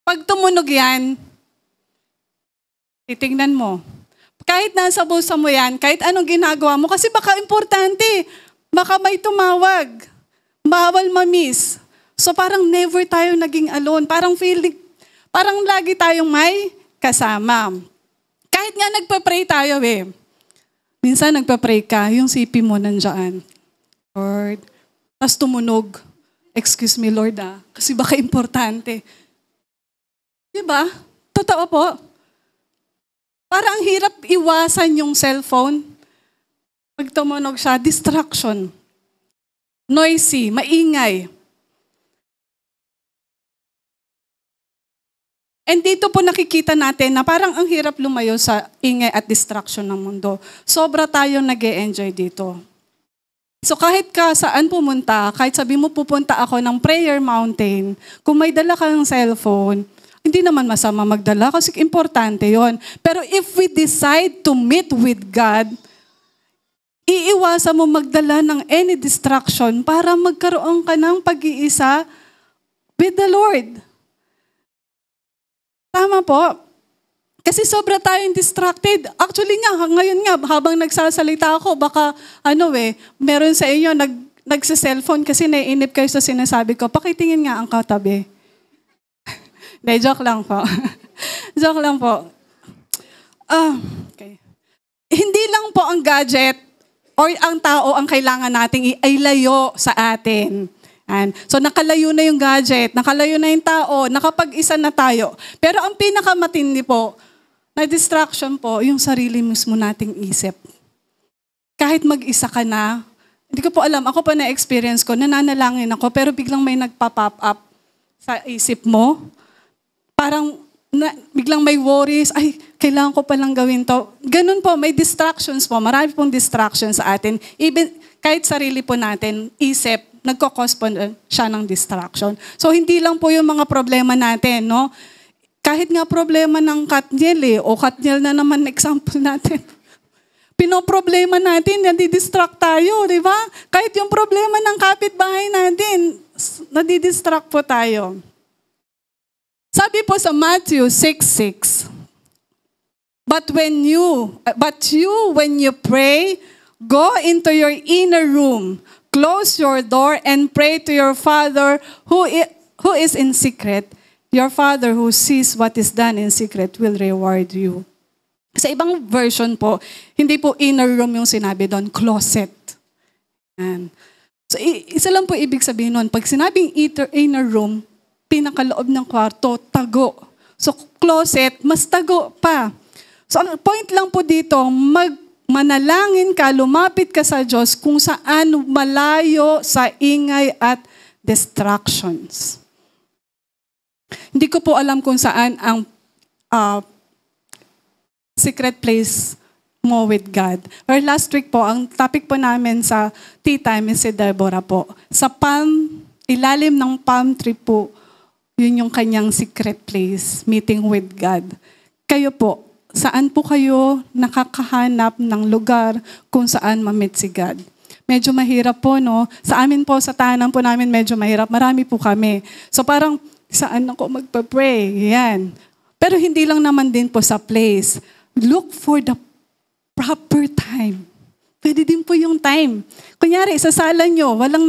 Speaker 6: Pag tumunog yan, titignan mo. Kahit nasa bulsa mo yan, kahit anong ginagawa mo, kasi baka importante, baka may tumawag, bawal ma-miss. So parang never tayo naging alone, parang lagi tayong may kasama. Kahit nga nagpa-pray tayo minsan nagpa-pray ka, yung CP mo nandyan, Lord, tapos tumunog, excuse me Lord kasi baka importante. Diba? Totoo po. Parang hirap iwasan yung cellphone. Pag tumunog siya, distraction. Noisy, maingay. And dito po nakikita natin na parang ang hirap lumayo sa ingay at distraction ng mundo. Sobra tayong nag-e-enjoy dito. So kahit ka saan pumunta, kahit sabi mo pupunta ako ng prayer mountain, kung may dala kang cellphone, hindi naman masama magdala kasi importante yon. Pero if we decide to meet with God, iiwasan mo magdala ng any distraction para magkaroon ka ng pag-iisa with the Lord. Tama po. Kasi sobra tayong distracted. Actually nga, ngayon nga, habang nagsasalita ako, baka meron sa inyo nagsa-cellphone kasi naiinip kayo sa sinasabi ko. Pakitingin nga ang katabi. Hindi, joke lang po. Joke lang po. Okay. Hindi lang po ang gadget or ang tao ang kailangan nating ilayo sa atin. So nakalayo na yung gadget, nakalayo na yung tao, nakapag-isa na tayo. Pero ang pinakamatindi po, na distraction po, yung sarili mismo nating isip. Kahit mag-isa ka na, hindi ko po alam, ako pa na-experience ko, nananalangin ako, pero biglang may nagpa-pop up sa isip mo. Parang biglang may worries, ay, kailangan ko palang gawin to. Ganun po, may distractions po. Marami pong distractions sa atin. Even kahit sarili po natin, isip, nagkakos po siya ng distraction. So, hindi lang po yung mga problema natin, no? Kahit nga problema ng Katniel, o Katniel na naman example natin. Pinoproblema natin, nadidistract tayo, di ba? Kahit yung problema ng kapitbahay natin, nadidistract po tayo. Sabi po sa Matthew 6:6, But when you, when you pray, go into your inner room, close your door, and pray to your Father who is in secret. Your Father who sees what is done in secret will reward you. Sa ibang version po, hindi po inner room yung sinabi doon, closet. And so, isa lang po ibig sabihin nun. Pag sinabing inner room, pinakaloob ng kwarto, tago. So, closet, mas tago pa. So, ang point lang po dito, manalangin ka, lumapit ka sa Diyos kung saan malayo sa ingay at distractions. Hindi ko po alam kung saan ang secret place mo with God. Or last week po, ang topic po namin sa tea time is si Deborah po. Sa ilalim ng palm tree po, yun yung kanyang secret place, meeting with God. Kayo po, saan po kayo nakakahanap ng lugar kung saan ma-meet si God? Medyo mahirap po, no? Sa amin po, sa tahanan po namin, medyo mahirap. Marami po kami. So parang, saan ako magpa-pray? Yan. Pero hindi lang naman din po sa place. Look for the proper time. Pwede din po yung time. Kunyari, sa sala nyo, walang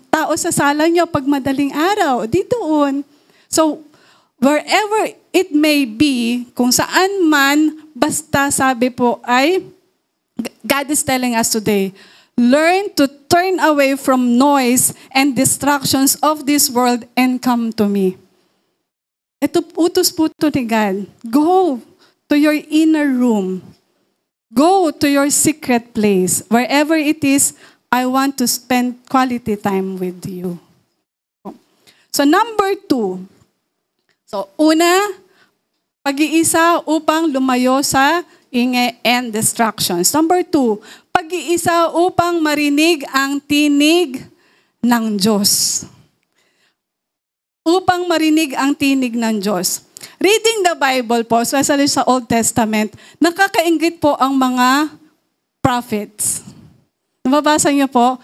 Speaker 6: tao sa sala nyo pag madaling araw. Di doon. So, wherever it may be, kung saan man, basta sabi po ay, God is telling us today, learn to turn away from noise and distractions of this world and come to me. Ito, utos po ito ni God. Go to your inner room. Go to your secret place. Wherever it is, I want to spend quality time with you. So number 2. So una, pag-iisa upang lumayo sa ingay and distractions. Number 2, pag-iisa upang marinig ang tinig ng Diyos. Upang marinig ang tinig ng Diyos. Reading the Bible po, especially sa Old Testament, nakakainggit po ang mga prophets. Nababasa niyo po,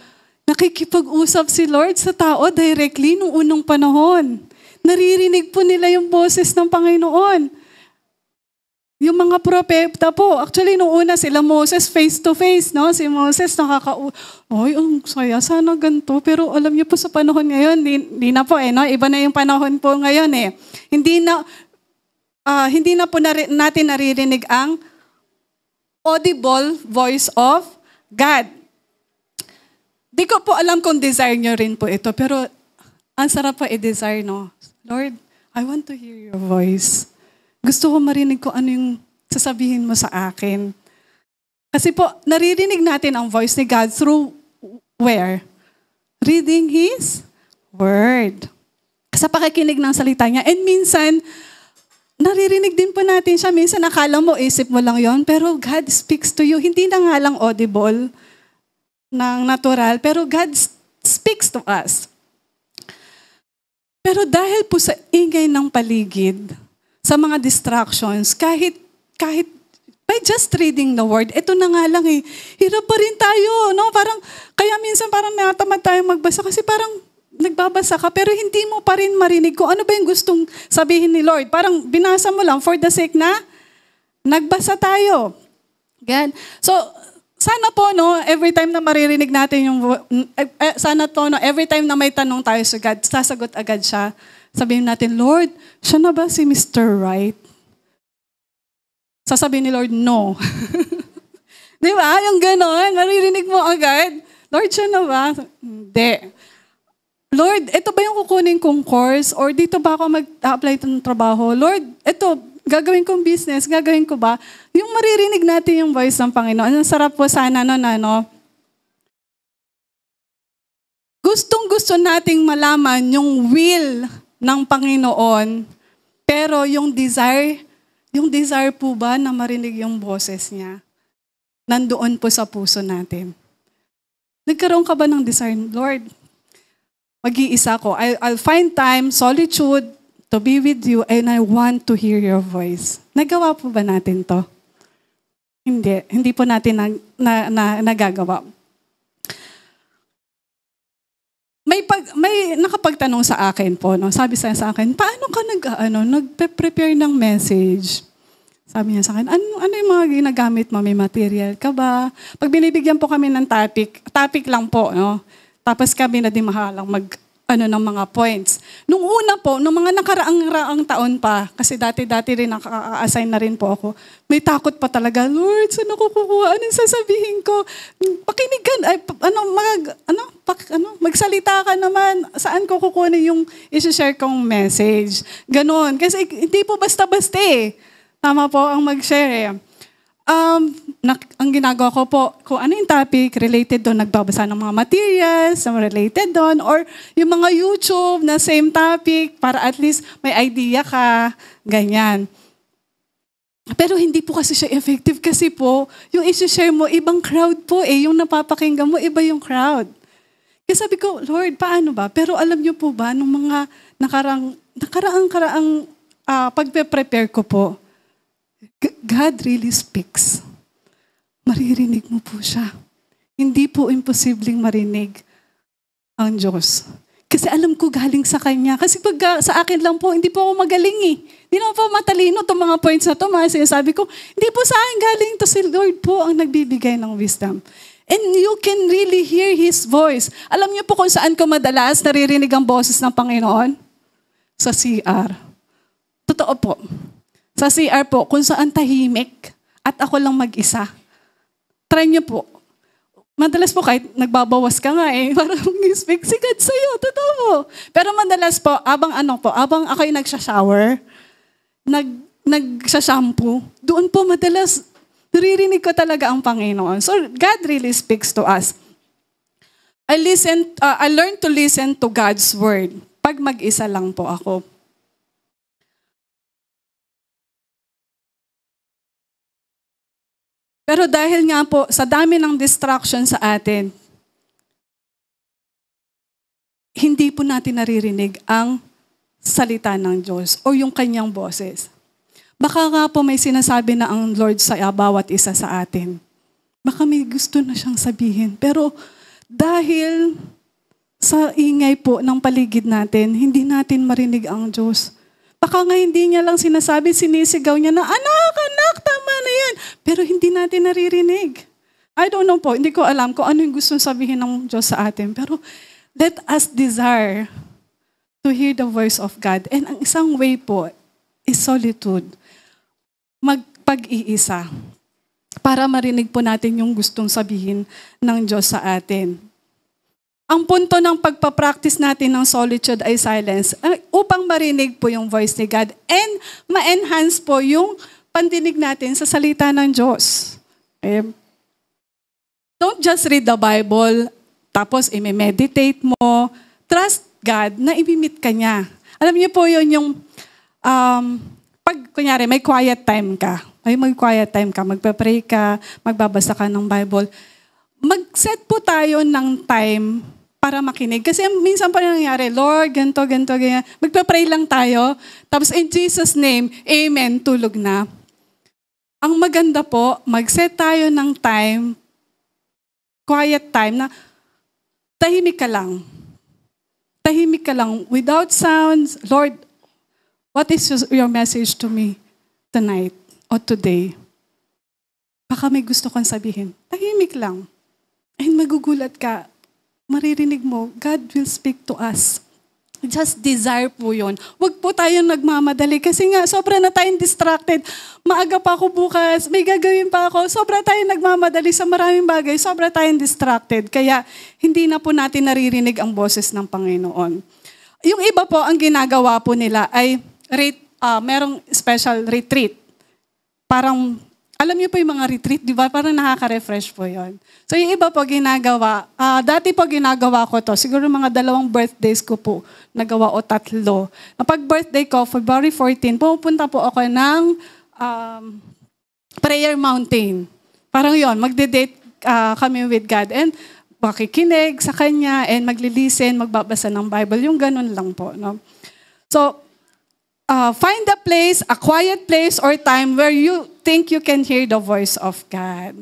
Speaker 6: nakikipag-usap si Lord sa tao directly noong unang panahon. Naririnig po nila yung boses ng Panginoon. Yung mga propeta po, actually nung una sila Moses face to face, no? Si Moses ay, ang saya, sana ganito. Pero alam niyo po sa panahon ngayon, hindi na po no? Iba na yung panahon po ngayon Hindi na po natin naririnig ang audible voice of God. Di ko po alam kung desire nyo rin po ito, pero ang sarap pa i-desire, no? Lord, I want to hear your voice. Gusto ko marinig ko ano yung sasabihin mo sa akin. Kasi po, naririnig natin ang voice ni God through where? Reading His Word. Sa pakikinig ng salita niya. And minsan, naririnig din po natin siya. Minsan nakala mo, isip mo lang yon, pero God speaks to you. Hindi na nga lang audible ng natural, pero God speaks to us. Pero dahil po sa ingay ng paligid, sa mga distractions, kahit by just reading the word, ito na nga lang hirap pa rin tayo, no? Parang, kaya minsan parang natamad tayo magbasa kasi parang nagbabasa ka, pero hindi mo pa rin marinig kung ano ba yung gustong sabihin ni Lord. Parang binasa mo lang for the sake na nagbasa tayo. Gan. So, sana po, no, every time na maririnig natin sana po, no, every time na may tanong tayo sa God, sasagot agad siya. Sabihin natin, Lord, siya na ba si Mr. Right? Sasabihin ni Lord, no. Di ba? Yung gano'n, maririnig mo agad. Lord, siya na ba? Hindi. Lord, ito ba yung kukunin kong course? Or dito ba ako mag-apply ng trabaho? Lord, ito, gagawin kong business, gagawin ko ba? Yung maririnig natin yung voice ng Panginoon. Ang sarap po sana Gustong-gusto nating malaman yung will ng Panginoon, pero yung desire po ba na marinig yung boses niya, nandoon po sa puso natin. Nagkaroon ka ba ng desire, Lord, mag-iisa ko. I'll find time, solitude, to be with you, and I want to hear your voice. Nagawa po ba natin to? Hindi po natin nagagawa. May nakapagtanong sa akin po, no? Sabi sa akin, paano ka nagpe-prepare ng message? Sabi niya sa akin, ano yung mga ginagamit mo? May material ka ba? Pag binibigyan po kami ng topic lang po, no? Tapos kami na di mahalang ng mga points. Nung una po, nung mga nakaraang taon pa, kasi dati rin nakaka-assign na rin po ako, may takot pa talaga, Lord, saan ako kukuha? Anong sasabihin ko? Pakinigan, magsalita ka naman, saan ko kukunin yung isi-share kong message? Ganon. Kasi hindi po basta-basta Tama po ang mag-share ang ginagawa ko po, kung ano yung topic related doon, nagbabasa ng mga materials related doon, or yung mga YouTube na same topic para at least may idea ka, ganyan. Pero hindi po kasi siya effective kasi po, yung isi-share mo, ibang crowd po yung napapakinggan mo, iba yung crowd. Kaya sabi ko, Lord, paano ba? Pero alam niyo po ba, nung mga nakaraang pagpe-prepare ko po, God really speaks. Maririnig mo po siya. Hindi po imposibleng marinig ang Diyos. Kasi alam ko galing sa Kanya. Kasi pag sa akin lang po, hindi po ako magaling Hindi naman po matalino itong mga points na ito. Mga sinasabi ko, hindi po sa akin galing to. Si Lord po ang nagbibigay ng wisdom. And you can really hear His voice. Alam niyo po kung saan ko madalas naririnig ang boses ng Panginoon? Sa CR. Totoo po. Sa CR po, kung saan tahimik at ako lang mag-isa. Try niyo po. Madalas po kahit nagbabawas ka nga parang mag-speak si God sa'yo. Totoo po. Pero madalas po, abang ako'y nagsha-shower, nagsha-shampoo, doon po madalas naririnig ko talaga ang Panginoon. So God really speaks to us. I learned to listen to God's word pag mag-isa lang po ako. Pero dahil nga po sa dami ng distraction sa atin, hindi po natin naririnig ang salita ng Diyos o yung kanyang boses. Baka nga po may sinasabi na ang Lord sa bawat isa sa atin. Baka may gusto na siyang sabihin. Pero dahil sa ingay po ng paligid natin, hindi natin marinig ang Diyos. Baka nga hindi niya lang sinasabi, sinisigaw niya na, anak, tama na yan. Pero hindi natin naririnig. I don't know po, hindi ko alam kung ano yung gusto sabihin ng Diyos sa atin. Pero let us desire to hear the voice of God. And ang isang way po is solitude. Magpag-iisa. Para marinig po natin yung gustong sabihin ng Diyos sa atin. Ang punto ng pagpapractice natin ng solitude ay silence upang marinig po yung voice ni God and ma-enhance po yung pandinig natin sa salita ng Diyos. Don't just read the Bible, tapos i-meditate mo. Trust God na i-meet ka niya. Alam niyo po yun yung, pag kunyari may quiet time ka, magpa-pray ka, magbabasa ka ng Bible, mag-set po tayo ng time para makinig. Kasi minsan pa nangyayari, Lord, ganito, ganyan. Magpa-pray lang tayo. Tapos in Jesus' name, amen, tulog na. Ang maganda po, mag-set tayo ng time, quiet time, na tahimik ka lang. Tahimik ka lang, without sounds. Lord, what is your message to me tonight or today? Baka may gusto kang sabihin. Tahimik lang. And magugulat ka. Maririnig mo, God will speak to us. Just desire po yun. Huwag po tayong nagmamadali kasi nga, sobra na tayong distracted. Maaga pa ako bukas, may gagawin pa ako. Sobra tayong nagmamadali sa maraming bagay. Sobra tayong distracted. Kaya hindi na po natin naririnig ang boses ng Panginoon. Yung iba po, ang ginagawa po nila ay merong special retreat. Parang, alam niyo po yung mga retreat, di ba? Parang nakaka-refresh po yon. So yung iba po ginagawa, dati po ginagawa ko to, siguro mga 2 birthdays ko po, nagawa o 3. Kapag birthday ko, February 14, pupunta po ako ng prayer mountain. Parang yon, magde-date kami with God. And makikinig sa Kanya, and maglilisen, magbabasa ng Bible. Yung ganun lang po. No? So, find a place, a quiet place or time where you think you can hear the voice of God.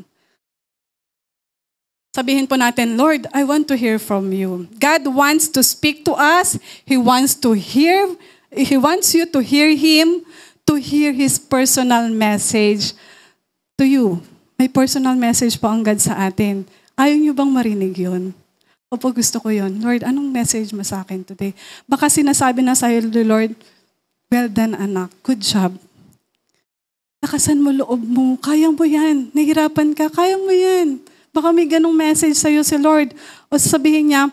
Speaker 6: Sabihin po natin, Lord, I want to hear from you. God wants to speak to us. He wants you to hear Him, to hear His personal message to you. May personal message po ang God sa atin. Ayaw niyo bang marinig yun? Opo, gusto ko yun. Lord, anong message mo sa akin today? Baka sinasabi na sa'yo, Lord, well done, anak. Good job. Lakasan mo loob mo. Kaya mo yan. Nahirapan ka. Kaya mo yan. Baka may ganong message sa'yo si Lord. O sabihin niya,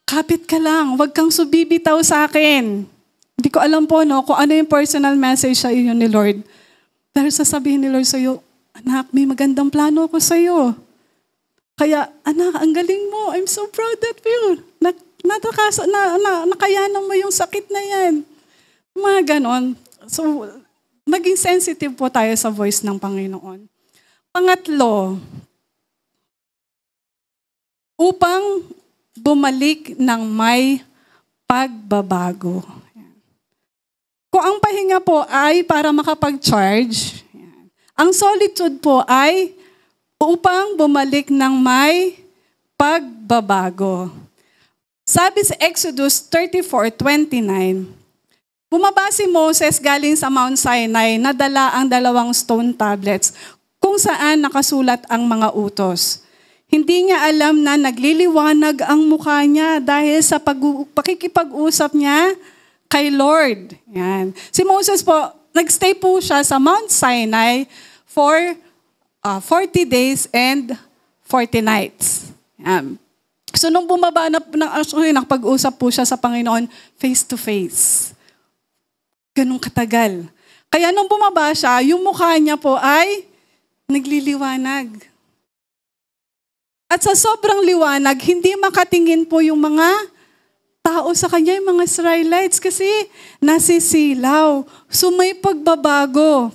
Speaker 6: kapit ka lang. Huwag kang subibitaw sa akin. Hindi ko alam po kung ano yung personal message sa iyo ni Lord. Pero sasabihin ni Lord sa'yo, anak, may magandang plano ko sa'yo. Kaya, anak, ang galing mo. I'm so proud of you. Nakayanan mo yung sakit na yan. Mga ganon. So, maging sensitive po tayo sa voice ng Panginoon. Pangatlo, upang bumalik ng may pagbabago. Kung ang pahinga po ay para makapag-charge, ang solitude po ay upang bumalik ng may pagbabago. Sabi sa Exodus 34:29, bumaba si Moses galing sa Mount Sinai na dala ang 2 stone tablets kung saan nakasulat ang mga utos. Hindi niya alam na nagliliwanag ang mukha niya dahil sa pakikipag-usap niya kay Lord. Yan. Si Moses po, nagstay po siya sa Mount Sinai for 40 days and 40 nights. Yan. So nung bumaba nakapag-usap po siya sa Panginoon face to face. Ganun katagal. Kaya nung bumaba siya, yung mukha niya po ay nagliliwanag. At sa sobrang liwanag, hindi makatingin po yung mga tao sa kanya, yung mga Israelites, kasi nasisilaw. So may pagbabago.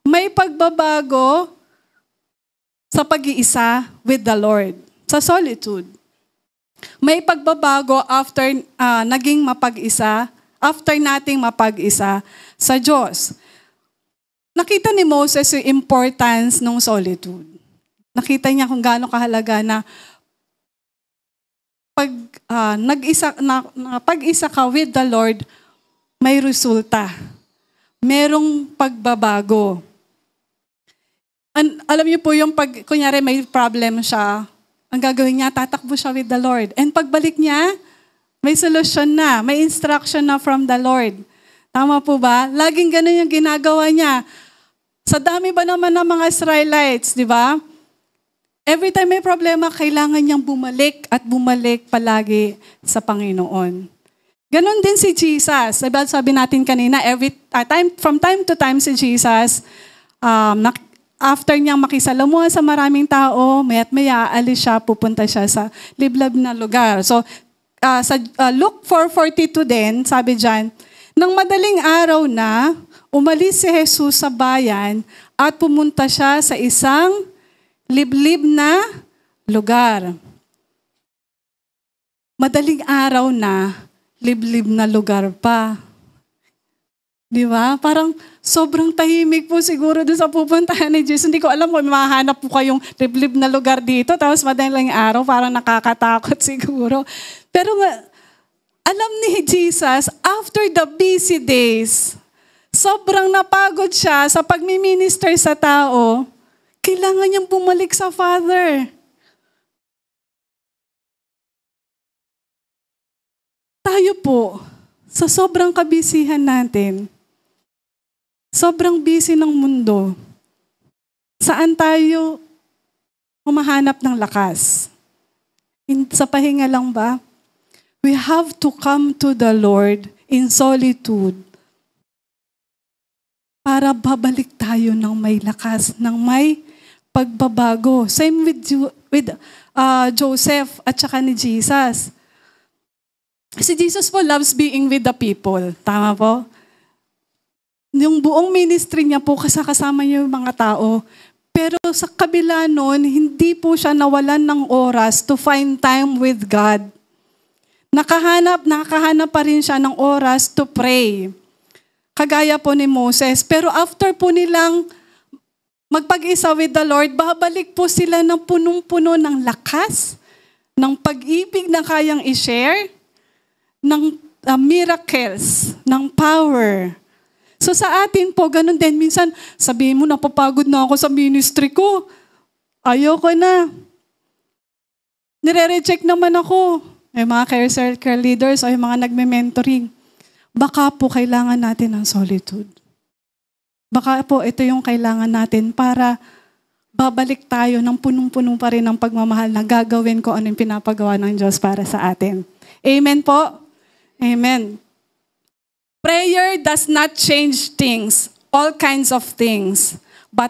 Speaker 6: May pagbabago sa pag-iisa with the Lord, sa solitude. May pagbabago after naging mapag-isa, after nating mapag-isa sa Diyos. Nakita ni Moses yung importance ng solitude. Nakita niya kung gaano kahalaga na pag pag-isa ka with the Lord, may resulta. Merong pagbabago. Alam niyo po yung kunyari may problem siya, ang gagawin niya, tatakbo siya with the Lord. And pagbalik niya, may solusyon na, may instruction na from the Lord. Tama po ba? Laging ganun yung ginagawa niya. Sa dami ba naman ng mga Israelites, di ba? Every time may problema, kailangan niyang bumalik at bumalik palagi sa Panginoon. Ganon din si Jesus. Diba, sabi natin kanina, from time to time si Jesus, after niyang makisalamuha sa maraming tao, maya't maya aalis siya, pupunta siya sa liblab na lugar. So, sa Luke 4:42 din, sabi dyan, nang madaling araw na, umalis si Jesus sa bayan at pumunta siya sa isang liblib na lugar. Madaling araw na, liblib na lugar pa. Di ba? Parang sobrang tahimik po siguro doon sa pupuntahan ni Jesus. Hindi ko alam kung mahanap po kayong liblib na lugar dito. Tapos madaling araw, parang nakakatakot siguro. Pero alam ni Jesus, after the busy days, sobrang napagod siya sa pagmi-minister sa tao, kailangan niyang bumalik sa Father. Tayo po, sa sobrang kabisihan natin, sobrang busy ng mundo, saan tayo humahanap ng lakas? Sa pahinga lang ba? We have to come to the Lord in solitude para babalik tayo ng may lakas, ng may pagbabago. Same with Joseph at saka ni Jesus. Si Jesus po loves being with the people. Tama po? Yung buong ministry niya po, kasama niya yung mga tao. Pero sa kabila nun, hindi po siya nawalan ng oras to find time with God. Nakakahanap pa rin siya ng oras to pray. Kagaya po ni Moses. Pero after po nilang magpag-isa with the Lord, babalik po sila ng punong-puno ng lakas, ng pag-ibig na kayang i-share, ng miracles, ng power. So sa atin po, ganun din. Minsan, sabihin mo, napapagod na ako sa ministry ko. Ayoko na. Nire-reject naman ako. May mga care circle leaders o yung mga nagme-mentoring. Baka po kailangan natin ng solitude. Baka po ito yung kailangan natin para babalik tayo ng punong-puno pa rin ng pagmamahal na gagawin ko ano yung pinapagawa ng Diyos para sa atin. Amen po? Amen. Prayer does not change things, all kinds of things. But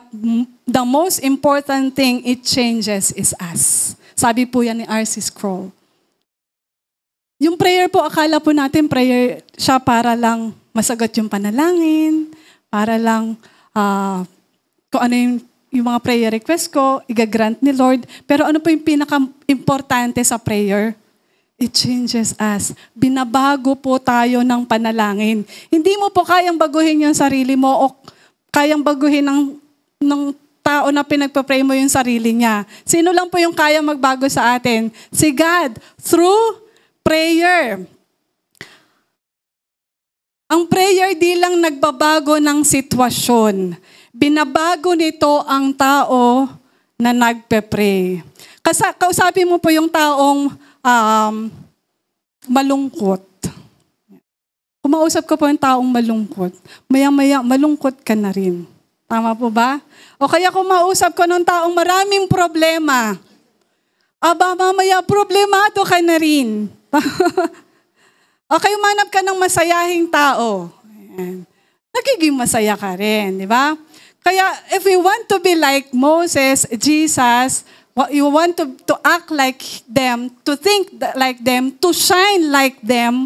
Speaker 6: the most important thing it changes is us. Sabi po yan ni R.C. Sproul. Yung prayer po, akala po natin prayer siya para lang masagot yung panalangin, para lang kung ano yung mga prayer request ko, igagrant ni Lord. Pero ano po yung pinaka-importante sa prayer? It changes us. Binabago po tayo ng panalangin. Hindi mo po kayang baguhin yung sarili mo o kayang baguhin ng tao na pinagpa-pray mo yung sarili niya. Sino lang po yung kaya magbago sa atin? Si God, through prayer. Ang prayer di lang nagbabago ng sitwasyon. Binabago nito ang tao na nagpe-pray. Kausapin mo po yung taong malungkot. Kumausap ka po yung taong malungkot. Maya-maya, malungkot ka na rin. Tama po ba? O kaya kumausap ko ng taong maraming problema. Aba, mamaya, problemado ka na rin. O kaya umanap ka ng masayahing tao. Ayan. Nagiging masaya ka rin, di ba? Kaya if we want to be like Moses, Jesus, you want to act like them, to think like them, to shine like them,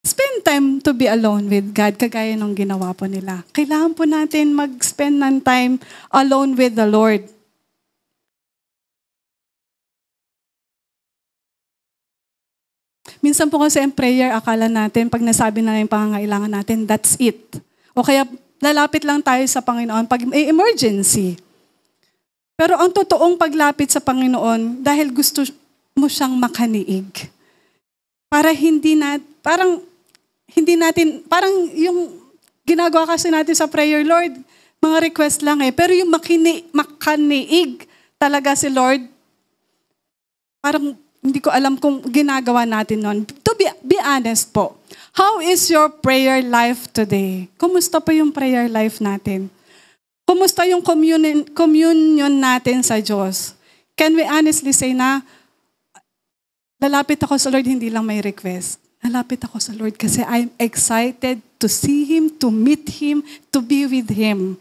Speaker 6: spend time to be alone with God, kagaya nung ginawa po nila. Kailangan po natin mag-spend ng time alone with the Lord. Minsan po kasi ang prayer, akala natin, pag nasabi na yung pangangailangan natin, that's it. O kaya lalapit lang tayo sa Panginoon pag may emergency. Pero ang totoong paglapit sa Panginoon, dahil gusto mo siyang makaniig. Parang yung ginagawa kasi natin sa prayer, Lord, mga request lang eh. Pero yung makaniig talaga si Lord, parang hindi ko alam kung ginagawa natin nun. To be honest po, how is your prayer life today? Kumusta po yung prayer life natin? Kumusta yung communion natin sa Diyos? Can we honestly say na, lalapit ako sa Lord, hindi lang may request. Lalapit ako sa Lord kasi I'm excited to see Him, to meet Him, to be with Him.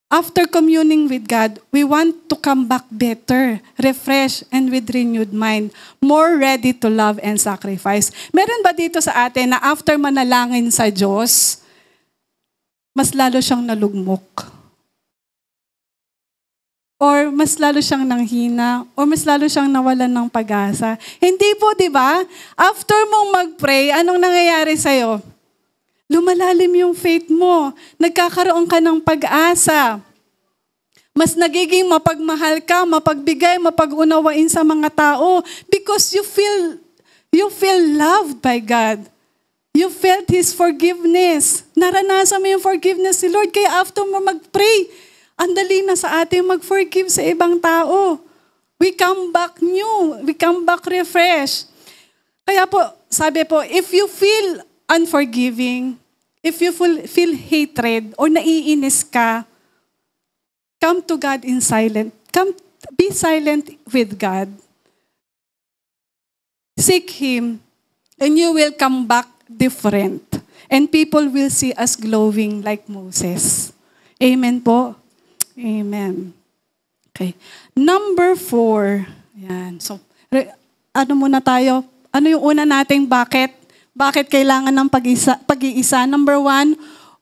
Speaker 6: After communing with God, we want to come back better, refreshed, and with renewed mind, more ready to love and sacrifice. Meron ba dito sa atin na after manalangin sa Diyos, mas lalo siyang nalugmok? Or mas lalo siyang nanghina? Or mas lalo siyang nawalan ng pag-asa? Hindi po, di ba? After mong mag-pray, anong nangyayari sa'yo? Lumalalim yung faith mo. Nagkakaroon ka ng pag-asa. Mas nagiging mapagmahal ka, mapagbigay, mapag-unawain sa mga tao because you feel loved by God. You felt His forgiveness. Naranasan mo yung forgiveness ni Lord. Kaya after mo mag-pray, andali na sa atin mag-forgive sa ibang tao. We come back new. We come back refreshed. Kaya po, sabi po, if you feel unforgiving, if you feel hatred or naiinis ka, come to God in silence. Be silent with God. Seek Him, and you will come back different. And people will see us glowing like Moses. Amen po? Amen. Okay. Number 4. Yan. So, ano muna tayo? Ano yung una nating bakit? Bakit kailangan ng pag-iisa? Number 1,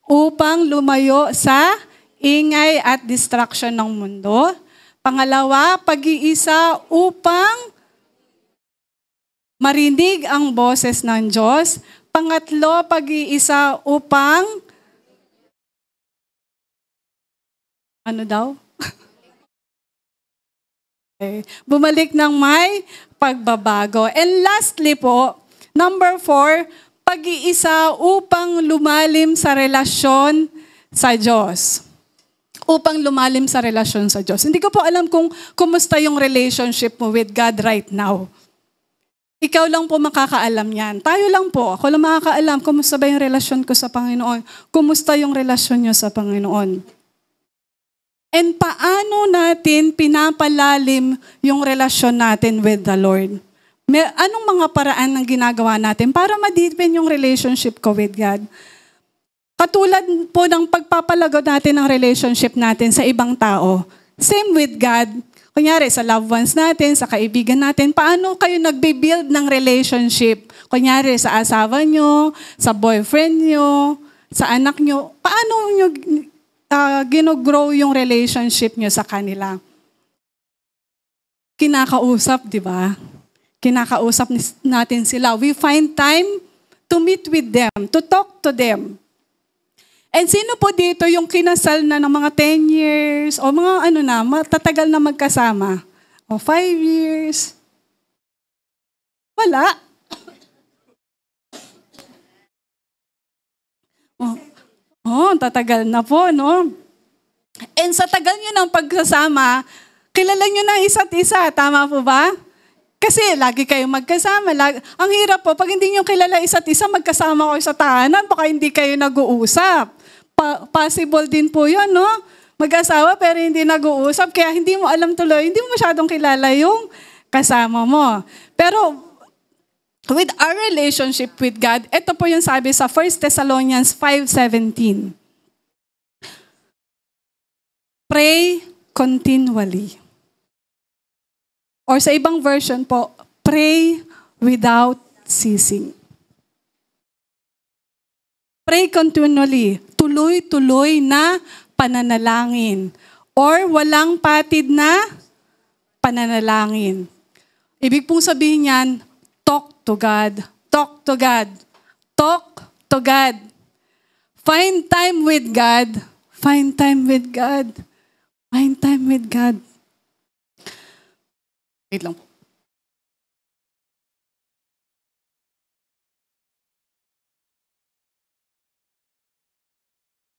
Speaker 6: upang lumayo sa ingay at distraction ng mundo. Pangalawa, pag-iisa upang marinig ang boses ng Diyos. Pangatlo, pag-iisa upang ano daw? Okay. Bumalik ng may pagbabago. And lastly po, number 4, pag-iisa upang lumalim sa relasyon sa Diyos. Upang lumalim sa relasyon sa Diyos. Hindi ko po alam kung kumusta yung relationship mo with God right now. Ikaw lang po makakaalam yan. Tayo lang po. Ako lang makakaalam kumusta ba yung relasyon ko sa Panginoon. Kumusta yung relasyon niyo sa Panginoon. And paano natin pinapalalim yung relasyon natin with the Lord? Anong mga paraan ng ginagawa natin para ma-deepen yung relationship ko with God? Katulad po ng pagpapalago natin ng relationship natin sa ibang tao. Same with God. Kunyari, sa loved ones natin, sa kaibigan natin, paano kayo nagbe-build ng relationship? Kunyari, sa asawa nyo, sa boyfriend nyo, sa anak nyo, paano nyo gino-grow yung relationship nyo sa kanila? Kinakausap, di ba? Kinakausap natin sila. We find time to meet with them, to talk to them. And sino po dito yung kinasal na ng mga 10 years o mga matatagal na magkasama? O 5 years? Wala. Tatagal na po, no? And sa tagal nyo ng pagsasama, kilala nyo na isa't isa. Tama po ba? Kasi lagi kayong magkasama. Ang hirap po, pag hindi nyo kilala isa't isa, magkasama kayo sa tahanan, baka hindi kayo nag-uusap. Possible din po yun, no? Mag-asawa pero hindi nag-uusap, kaya hindi mo alam tuloy, hindi mo masyadong kilala yung kasama mo. Pero with our relationship with God, ito po yung sabi sa 1 Thessalonians 5:17. Pray continually. Or sa ibang version po, pray without ceasing. Pray continually. Tuloy-tuloy na pananalangin. Or walang patid na pananalangin. Ibig pong sabihin yan, talk to God. Talk to God. Talk to God. Find time with God. Find time with God. Find time with God. Wait lang po.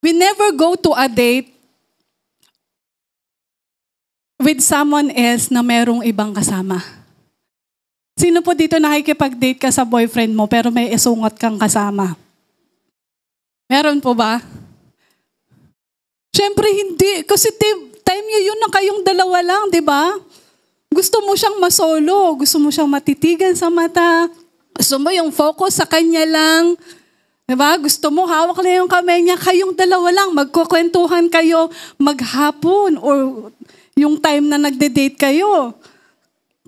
Speaker 6: We never go to a date with someone else na merong ibang kasama. Sino po dito nakikipag-date ka sa boyfriend mo pero may isungot kang kasama? Meron po ba? Siyempre hindi. Kasi time nyo yun na kayong dalawa lang, di ba? Gusto mo siyang masolo. Gusto mo siyang matitigan sa mata. Gusto mo yung focus sa kanya lang. Di ba? Gusto mo hawak na yung kamay niya. Kayong dalawa lang. Magkukwentuhan kayo maghapon or yung time na nagde-date kayo.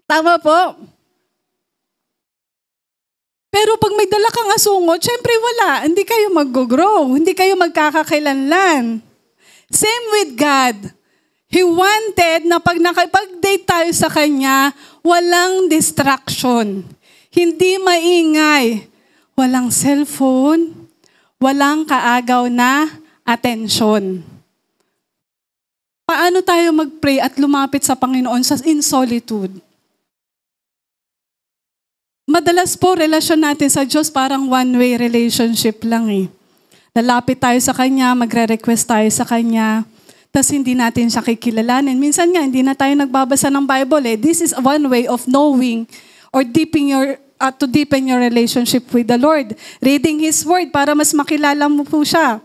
Speaker 6: Tama po? Pero pag may dala kang asungot, syempre wala. Hindi kayo mag-grow. Hindi kayo magkakakilanlan. Same with God. He wanted na pag nakipag-date tayo sa Kanya, walang distraction. Hindi maingay. Walang cellphone. Walang kaagaw na atensyon. Paano tayo mag-pray at lumapit sa Panginoon in solitude? Madalas po, relasyon natin sa Diyos parang one-way relationship lang eh. Lalapit tayo sa Kanya, magre-request tayo sa Kanya, tas hindi natin siya kikilalanin. Minsan nga, hindi na tayo nagbabasa ng Bible eh. This is one way of knowing or to deepen your relationship with the Lord. Reading His Word para mas makilala mo po siya.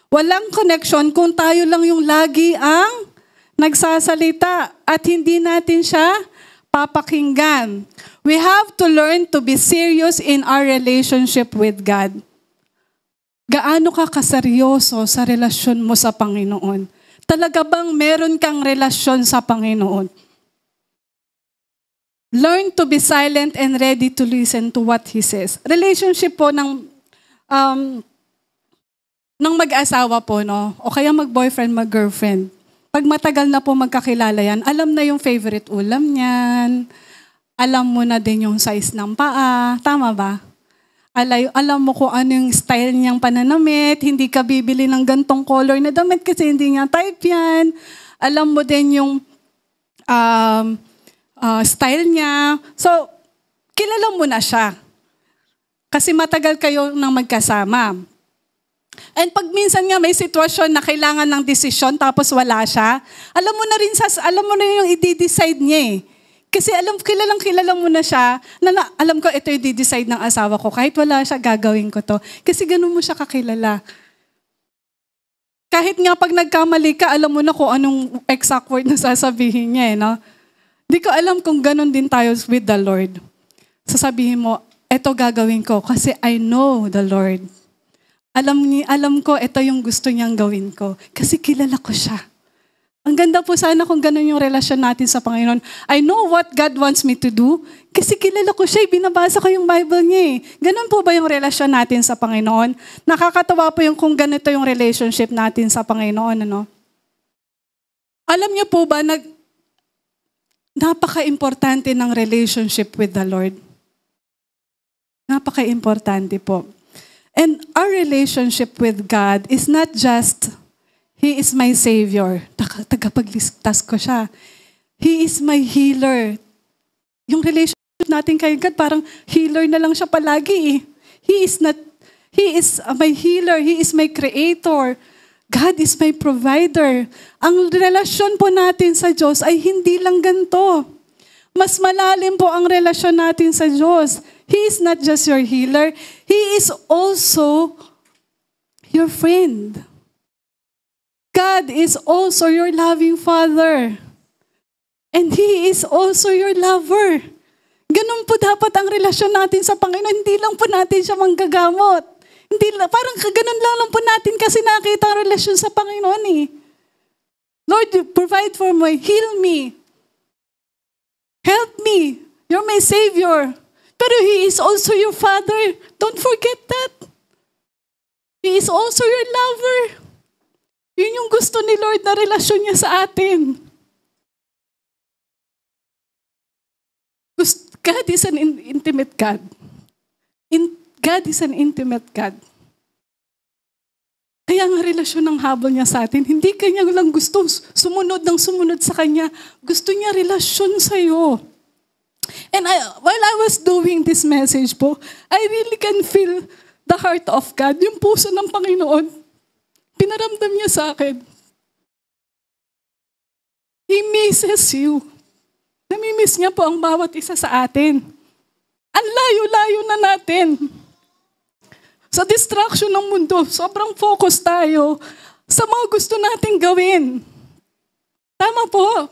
Speaker 6: Walang connection kung tayo lang yung lagi ang nagsasalita at hindi natin siya papakinggan. We have to learn to be serious in our relationship with God. Gaano ka kaseryoso sa relasyon mo sa Panginoon? Talaga bang meron kang relasyon sa Panginoon? Learn to be silent and ready to listen to what He says. Relationship po ng mag-asawa po, no? O kaya mag-boyfriend, mag-girlfriend. Pag matagal na po magkakilala yan, alam na yung favorite ulam niyan, alam mo na din yung size ng paa. Tama ba? Alam mo kung ano yung style niyang pananamit. Hindi ka bibili ng gantong color na damit kasi hindi niya type yan. Alam mo din yung style niya. So, kilala mo na siya. Kasi matagal kayo nang magkasama. And pag minsan nga may sitwasyon na kailangan ng desisyon tapos wala siya, alam mo na yung i-decide niya eh. Kasi kilala mo na siya, alam ko ito yung i-decide ng asawa ko. Kahit wala siya, gagawin ko to. Kasi ganun mo siya kakilala. Kahit nga pag nagkamali ka, alam mo na kung anong exact word na sasabihin niya eh, no? Di ko alam kung ganun din tayo with the Lord. Sasabihin mo, eto gagawin ko kasi I know the Lord. Alam ko, ito yung gusto niyang gawin ko. Kasi kilala ko siya. Ang ganda po sana kung ganun yung relasyon natin sa Panginoon. I know what God wants me to do. Kasi kilala ko siya, binabasa ko yung Bible niya eh. Ganun po ba yung relasyon natin sa Panginoon? Nakakatawa po yung kung ganito yung relationship natin sa Panginoon. Ano? Alam niyo po ba, napaka-importante ng relationship with the Lord. Napaka-importante po. And our relationship with God is not just, He is my Savior. Tagapagligtas ko siya. He is my healer. Yung relationship natin kay God, parang healer na lang siya palagi eh. He is my healer. He is my creator. God is my provider. Ang relasyon po natin sa Diyos ay hindi lang ganito. Mas malalim po ang relasyon natin sa Diyos. He is not just your healer. He is also your friend. God is also your loving Father. And He is also your lover. Ganun po dapat ang relasyon natin sa Panginoon. Hindi lang po natin siya manggagamot. Parang ganun lang po natin kasi nakita ang relasyon sa Panginoon eh. Lord, provide for me. Heal me. Help me. You're my Savior. Pero He is also your Father. Don't forget that. He is also your lover. Yun yung gusto ni Lord na relasyon niya sa atin. God is an intimate God. God is an intimate God. Kaya nga relasyon ang habol niya sa atin. Hindi kanya lang gusto sumunod ng sumunod sa kanya. Gusto niya relasyon sa'yo. And while I was doing this message po, I really can feel the heart of God, yung puso ng Panginoon. Pinaramdam niya sa akin. He misses you. Namimiss niya po ang bawat isa sa atin. Ang layo-layo na natin. Sa distraction ng mundo, sobrang focus tayo sa mga gusto nating gawin. Tama po.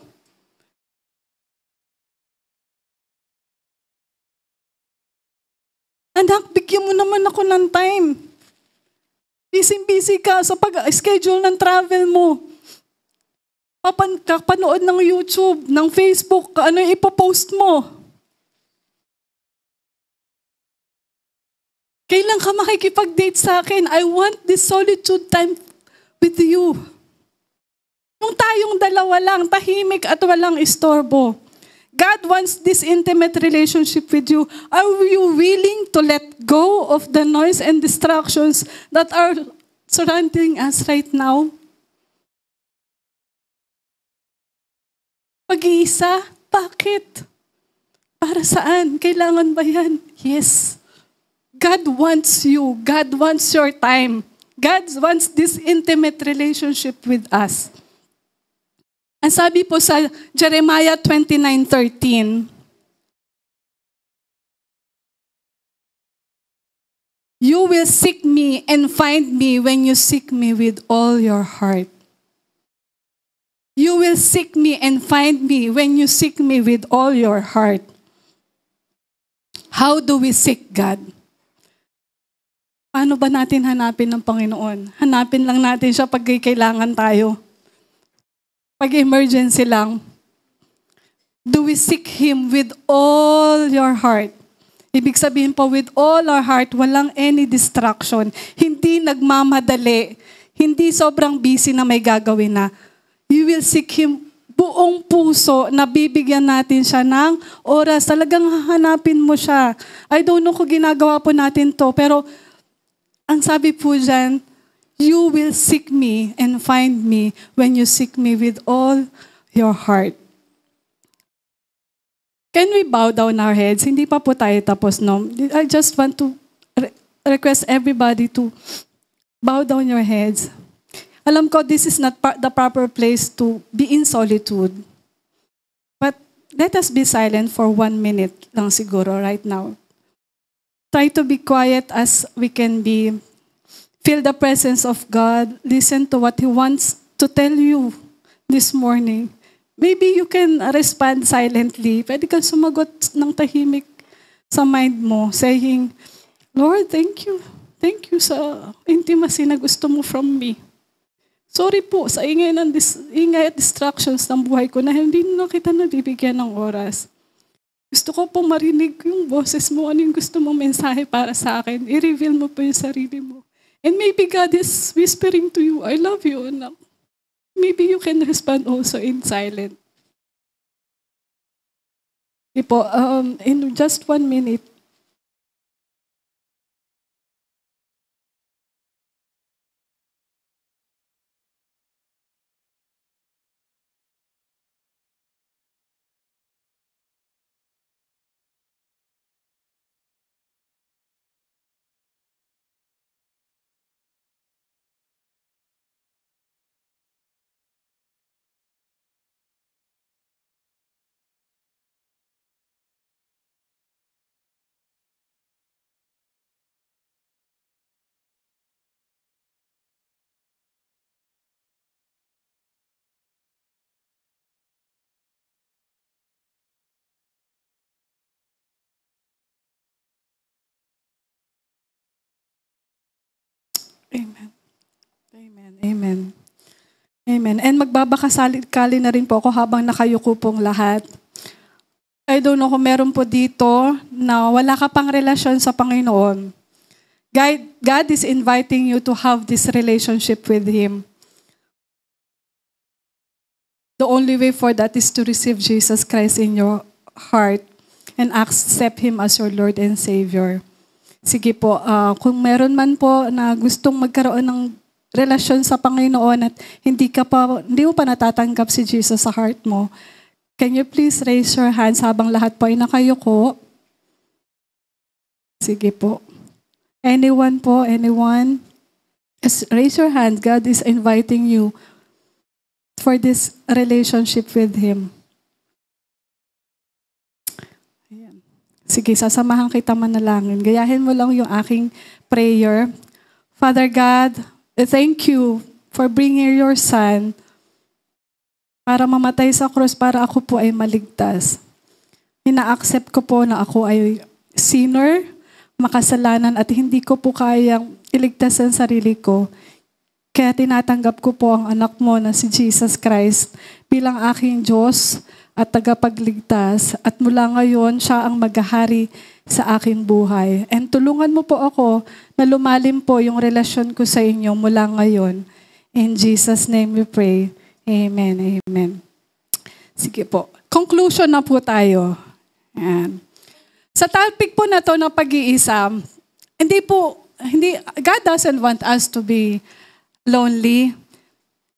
Speaker 6: Anak, bigyan mo naman ako ng time. Busy-busy ka sa pag-schedule ng travel mo. Kapanood ng YouTube, ng Facebook, ano yung ipopost mo. Kailan ka makikipag-date sa akin? I want this solitude time with you. Yung tayong dalawa lang, tahimik at walang istorbo. God wants this intimate relationship with you. Are you willing to let go of the noise and distractions that are surrounding us right now? Pag-iisa? Bakit? Para saan? Kailangan ba yan? Yes. God wants you. God wants your time. God wants this intimate relationship with us. Ang sabi po sa Jeremiah 29:13, you will seek me and find me when you seek me with all your heart. You will seek me and find me when you seek me with all your heart. How do we seek God? Paano ba natin hanapin ng Panginoon? Hanapin lang natin siya pag kailangan tayo. Pag emergency lang. Do we seek Him with all your heart? Ibig sabihin po, with all our heart, walang any distraction. Hindi nagmamadali. Hindi sobrang busy na may gagawin na. You will seek Him buong puso na bibigyan natin siya ng oras. Talagang hahanapin mo siya. I don't know kung ginagawa po natin to, pero ang sabi po dyan, you will seek me and find me when you seek me with all your heart. Can we bow down our heads? Hindi pa po tayo tapos, no? I just want to request everybody to bow down your heads. Alam ko, this is not the proper place to be in solitude. But let us be silent for 1 minute lang siguro right now. Try to be quiet as we can be. Feel the presence of God. Listen to what He wants to tell you this morning. Maybe you can respond silently. Pwede kang sumagot ng tahimik sa mind mo, saying, Lord, thank you. Thank you sa intimacy na gusto mo from me. Sorry po sa ingay at distractions ng buhay ko na hindi na kita nabibigyan ng oras. Gusto ko po marinig yung boses mo, ano yung gusto mong mensahe para sa akin. I-reveal mo po yung sarili mo. And maybe God is whispering to you, I love you, anak. Maybe you can respond also in silent. In just 1 minute. Amen. Amen. Amen. Amen. And magbabakasali na rin po ako habang nakayuko pong lahat. I don't know kung meron po dito na wala ka pang relasyon sa Panginoon. God is inviting you to have this relationship with Him. The only way for that is to receive Jesus Christ in your heart and accept Him as your Lord and Savior. Sige po, kung meron man po na gustong magkaroon ng relasyon sa Panginoon at hindi mo pa natatanggap si Jesus sa heart mo, can you please raise your hands habang lahat po ay nakayuko? Sige po. Anyone po? Anyone? Just raise your hand. God is inviting you for this relationship with Him. Ayan. Sige, sasamahan kita manalangin. Gayahin mo lang yung aking prayer. Father God, thank you for bringing your Son para mamatay sa krus para ako po ay maligtas. Ina-accept ko po na ako ay sinner, makasalanan at hindi ko po kayang iligtas ang sarili ko. Kaya tinatanggap ko po ang anak mo na si Jesus Christ bilang aking Diyos at tagapagligtas. At mula ngayon, siya ang maghahari sa aking buhay. And tulungan mo po ako na lumalim po yung relasyon ko sa inyo mula ngayon. In Jesus' name we pray. Amen. Amen. Sige po. Conclusion na po tayo. Ayan. Sa topic po na to ng pag-iisa, God doesn't want us to be lonely.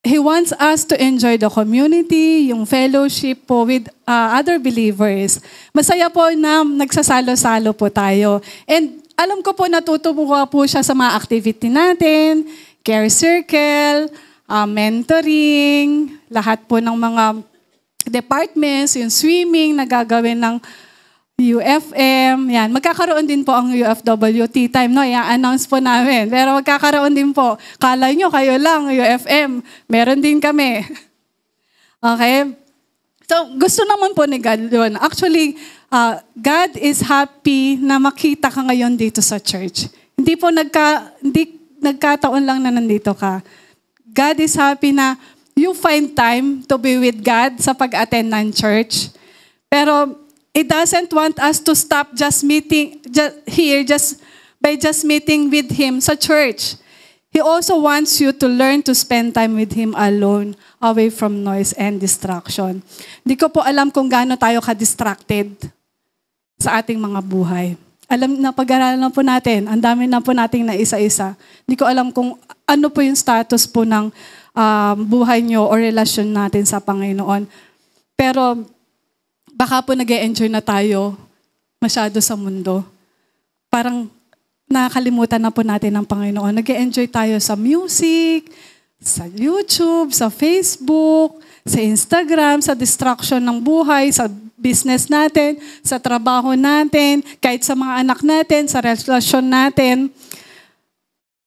Speaker 6: He wants us to enjoy the community, yung fellowship po with other believers. Masaya po na nagsasalo-salo po tayo. And alam ko po natutuwa po siya sa mga activity natin, care circle, mentoring, lahat po ng mga departments, yung swimming na gagawin ng UFM, yan. Magkakaroon din po ang UFW tea time, no? I-announce po namin. Pero magkakaroon din po. Kala nyo, kayo lang, UFM. Meron din kami. Okay? So, gusto naman po ni God yun. Actually, God is happy na makita ka ngayon dito sa church. Hindi po nagkataon lang na nandito ka. God is happy na you find time to be with God sa pag-attend ng church. Pero, He doesn't want us to stop just meeting by meeting with Him sa church. He also wants you to learn to spend time with Him alone, away from noise and distraction. Hindi ko po alam kung gaano tayo ka-distracted sa ating mga buhay. Alam na pag-aralan na po natin, ang dami na po nating na isa-isa. Hindi ko alam kung ano po yung status po ng buhay nyo o relasyon natin sa Panginoon. Pero baka po nag-e-enjoy na tayo masyado sa mundo. Parang nakakalimutan na po natin ang Panginoon. Nag-e-enjoy tayo sa music, sa YouTube, sa Facebook, sa Instagram, sa distraction ng buhay, sa business natin, sa trabaho natin, kahit sa mga anak natin, sa relasyon natin.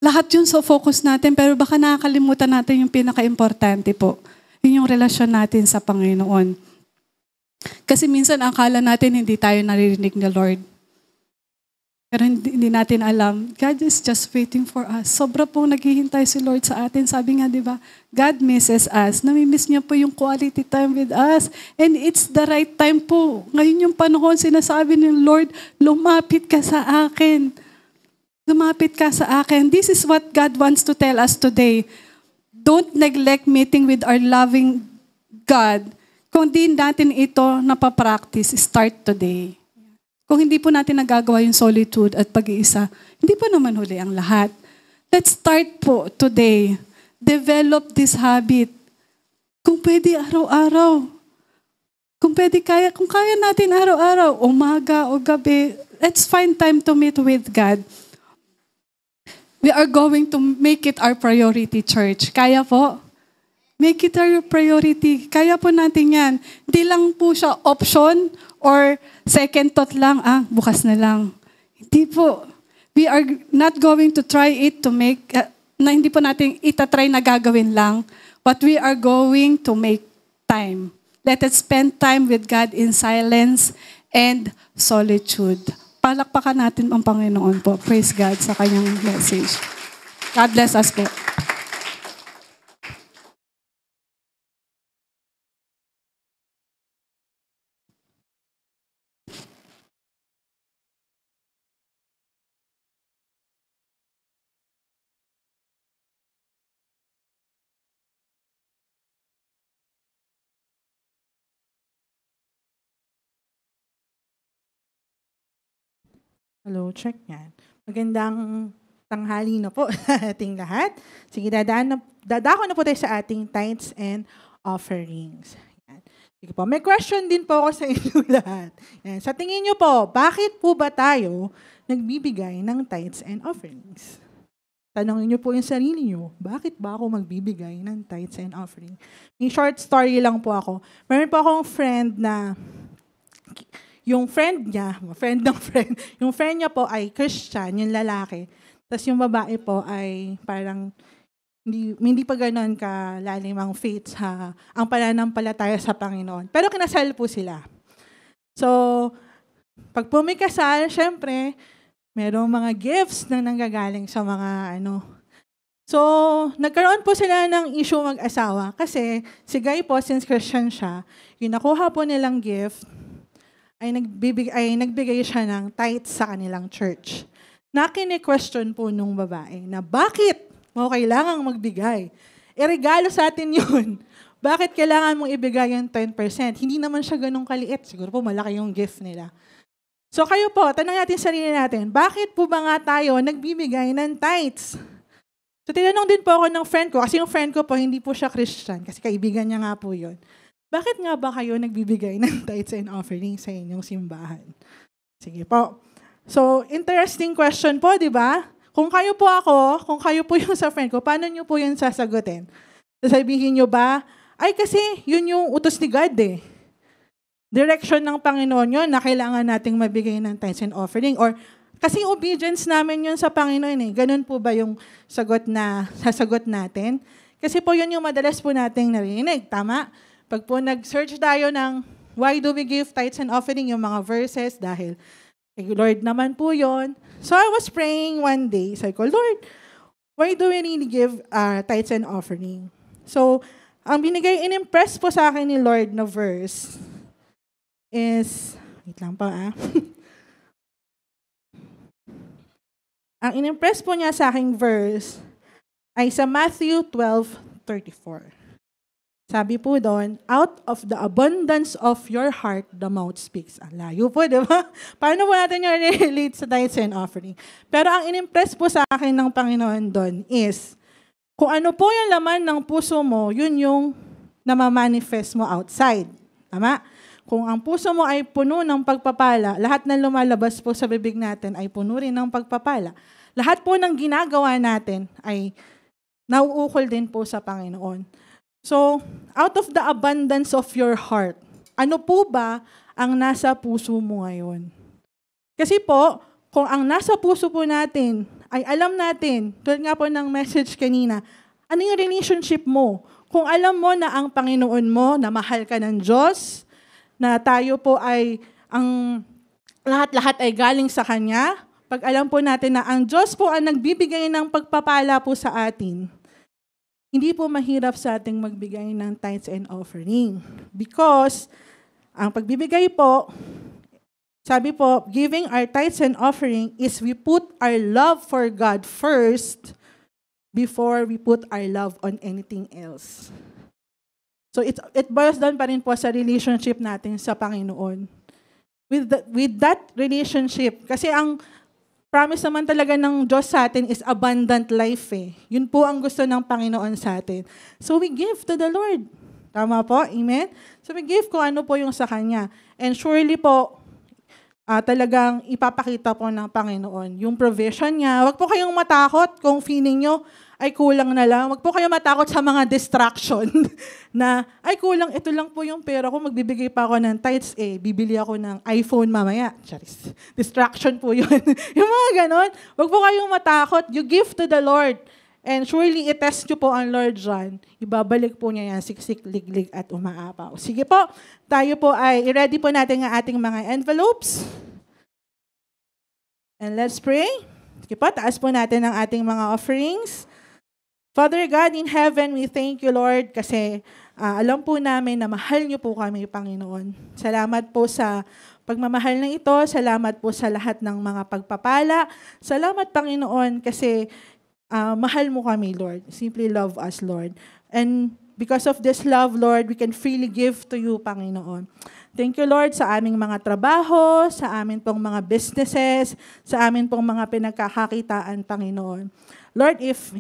Speaker 6: Lahat yun sa focus natin, pero baka nakakalimutan natin yung pinaka-importante po. Yun yung relasyon natin sa Panginoon. Kasi minsan akala natin hindi tayo naririnig ni Lord. Pero hindi natin alam, God is just waiting for us. Sobra pong naghihintay si Lord sa atin. Sabi nga, di ba, God misses us. Namimiss niya po yung quality time with us. And it's the right time po. Ngayon yung panahon, sinasabi ni Lord, lumapit ka sa akin. Lumapit ka sa akin. This is what God wants to tell us today. Don't neglect meeting with our loving God. Kung di natin ito napapractice, start today. Kung hindi po natin nagagawa yung solitude at pag-iisa, hindi po naman huli ang lahat. Let's start po today. Develop this habit. Kung pwede araw-araw. Kung kaya natin araw-araw, umaga o gabi, let's find time to meet with God. We are going to make it our priority, church. Kaya po? Make it our priority. Kaya po natin yan. Hindi lang po siya option or second thought lang, bukas na lang. Hindi po. We are not going to try it to make, na hindi po natin itatry na gagawin lang, but we are going to make time. Let us spend time with God in silence and solitude. Palakpakan natin ang Panginoon po. Praise God sa kanyang message. God bless us po.
Speaker 7: Hello, check yan. Magandang tanghali na po sa ating lahat. Sige, dadako na po tayo sa ating tithes and offerings. Yan. Sige po, may question din po ako sa inyo lahat. Yan. Sa tingin nyo po, bakit po ba tayo nagbibigay ng tithes and offerings? Tanongin nyo po yung sarili nyo, bakit ba ako magbibigay ng tithes and offering? May short story lang po ako. Meron po akong friend na yung friend niya po ay Christian, yung lalaki. Tapos yung babae po ay parang hindi pa gano'n kalalim ang faith ang pananampalataya sa Panginoon. Pero kinasal po sila. So, pag po may kasal, syempre, merong mga gifts na nanggagaling sa mga So, nagkaroon po sila ng issue mag-asawa kasi si Guy po, since Christian siya, yung nakuha po nilang gift, ay nagbigay siya ng tithes sa kanilang church. Na kine-question po nung babae na bakit mo kailangang magbigay? Regalo sa atin yun. Bakit kailangan mong ibigay yung 10%? Hindi naman siya ganun kaliit. Siguro po malaki yung gift nila. So kayo po, tanong natin sarili natin, bakit po ba nga tayo nagbibigay ng tithes? So tinanong din po ako ng friend ko, kasi yung friend ko po hindi po siya Christian, kasi kaibigan niya nga po yun. Bakit nga ba kayo nagbibigay ng tithes and offering sa inyong simbahan? Sige po. So, interesting question po, di ba? Kung kayo po ako, kung kayo po yung sa friend ko, paano nyo po yun sasagutin? Sasabihin nyo ba, ay kasi yun yung utos ni God eh. Direction ng Panginoon yun na kailangan nating mabigay ng tithes and offering. Or kasi obedience namin yun sa Panginoon eh. Ganun po ba yung sasagot natin? Kasi po yun yung madalas po nating narinig. Tama? Pag po nag-search tayo ng why do we give tithes and offering, yung mga verses, dahil Lord naman po yun. So I was praying one day. Sabi ko, Lord, why do we really give tithes and offering? So, ang in-impress po sa akin ni Lord na verse is, wait lang pa Ang in-impress po niya sa aking verse ay sa Matthew 12:34. Sabi po doon, out of the abundance of your heart, the mouth speaks. Ang layo po, di ba? Paano po natin yung relate sa tithes and offering? Pero ang in-impress po sa akin ng Panginoon doon is, kung ano po yung laman ng puso mo, yun yung namamanifest mo outside. Tama? Kung ang puso mo ay puno ng pagpapala, lahat na lumalabas po sa bibig natin ay puno rin ng pagpapala. Lahat po ng ginagawa natin ay nauukol din po sa Panginoon. So, out of the abundance of your heart, ano po ba ang nasa puso mo ngayon? Kasi po, kung ang nasa puso po natin ay alam natin, tulad nga po ng message kanina, ano yung relationship mo? Kung alam mo na ang Panginoon mo, na mahal ka ng Diyos, na tayo po ay, ang lahat-lahat ay galing sa Kanya, pag alam po natin na ang Diyos po ang nagbibigay ng pagpapala po sa atin, hindi po mahirap sa ating magbigay ng tithes and offering. Because, ang pagbibigay po, sabi po, giving our tithes and offering is we put our love for God first before we put our love on anything else. So, it boils down pa rin po sa relationship natin sa Panginoon. With that relationship, kasi ang promise naman talaga ng Diyos sa atin is abundant life eh. Yun po ang gusto ng Panginoon sa atin. So we give to the Lord. Tama po? Amen? So we give kung ano po yung sa Kanya. And surely po, talagang ipapakita po ng Panginoon yung provision niya. Huwag po kayong matakot kung feeling nyo ay kulang na lang. Huwag po kayong matakot sa mga distraction na, ay kulang, ito lang po yung pera ko, magbibigay pa ako ng tithes bibili ako ng iPhone mamaya. Charis. Distraction po yun. Yung mga ganon. Huwag po kayong matakot. You give to the Lord. And surely, itest nyo po ang Lord dyan. Ibabalik po niya yan, siksik, liglig, at umaapaw. Sige po, tayo po ay, i-ready po natin ang ating mga envelopes. And let's pray. Sige po, taas po natin ang ating mga offerings. Father God in heaven, we thank you, Lord, kasi alam po namin na mahal niyo po kami, Panginoon. Salamat po sa pagmamahal na ito. Salamat po sa lahat ng mga pagpapala. Salamat, Panginoon, kasi mahal mo kami, Lord. Simply love us, Lord. And because of this love, Lord, we can freely give to you, Panginoon. Thank you, Lord, sa aming mga trabaho, sa amin pong mga businesses, sa amin pong mga pinagkakakitaan, Panginoon. Lord, if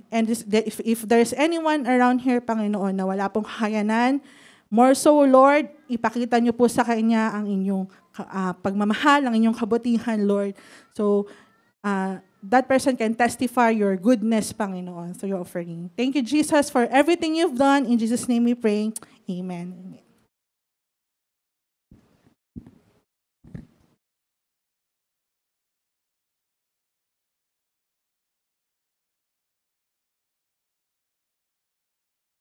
Speaker 7: there's anyone around here, Panginoon, na wala pong kakayanan, more so, Lord, ipakita niyo po sa kanya ang inyong pagmamahal, ang inyong kabutihan, Lord. So, that person can testify your goodness, Panginoon, through your offering. Thank you, Jesus, for everything you've done. In Jesus' name we pray. Amen.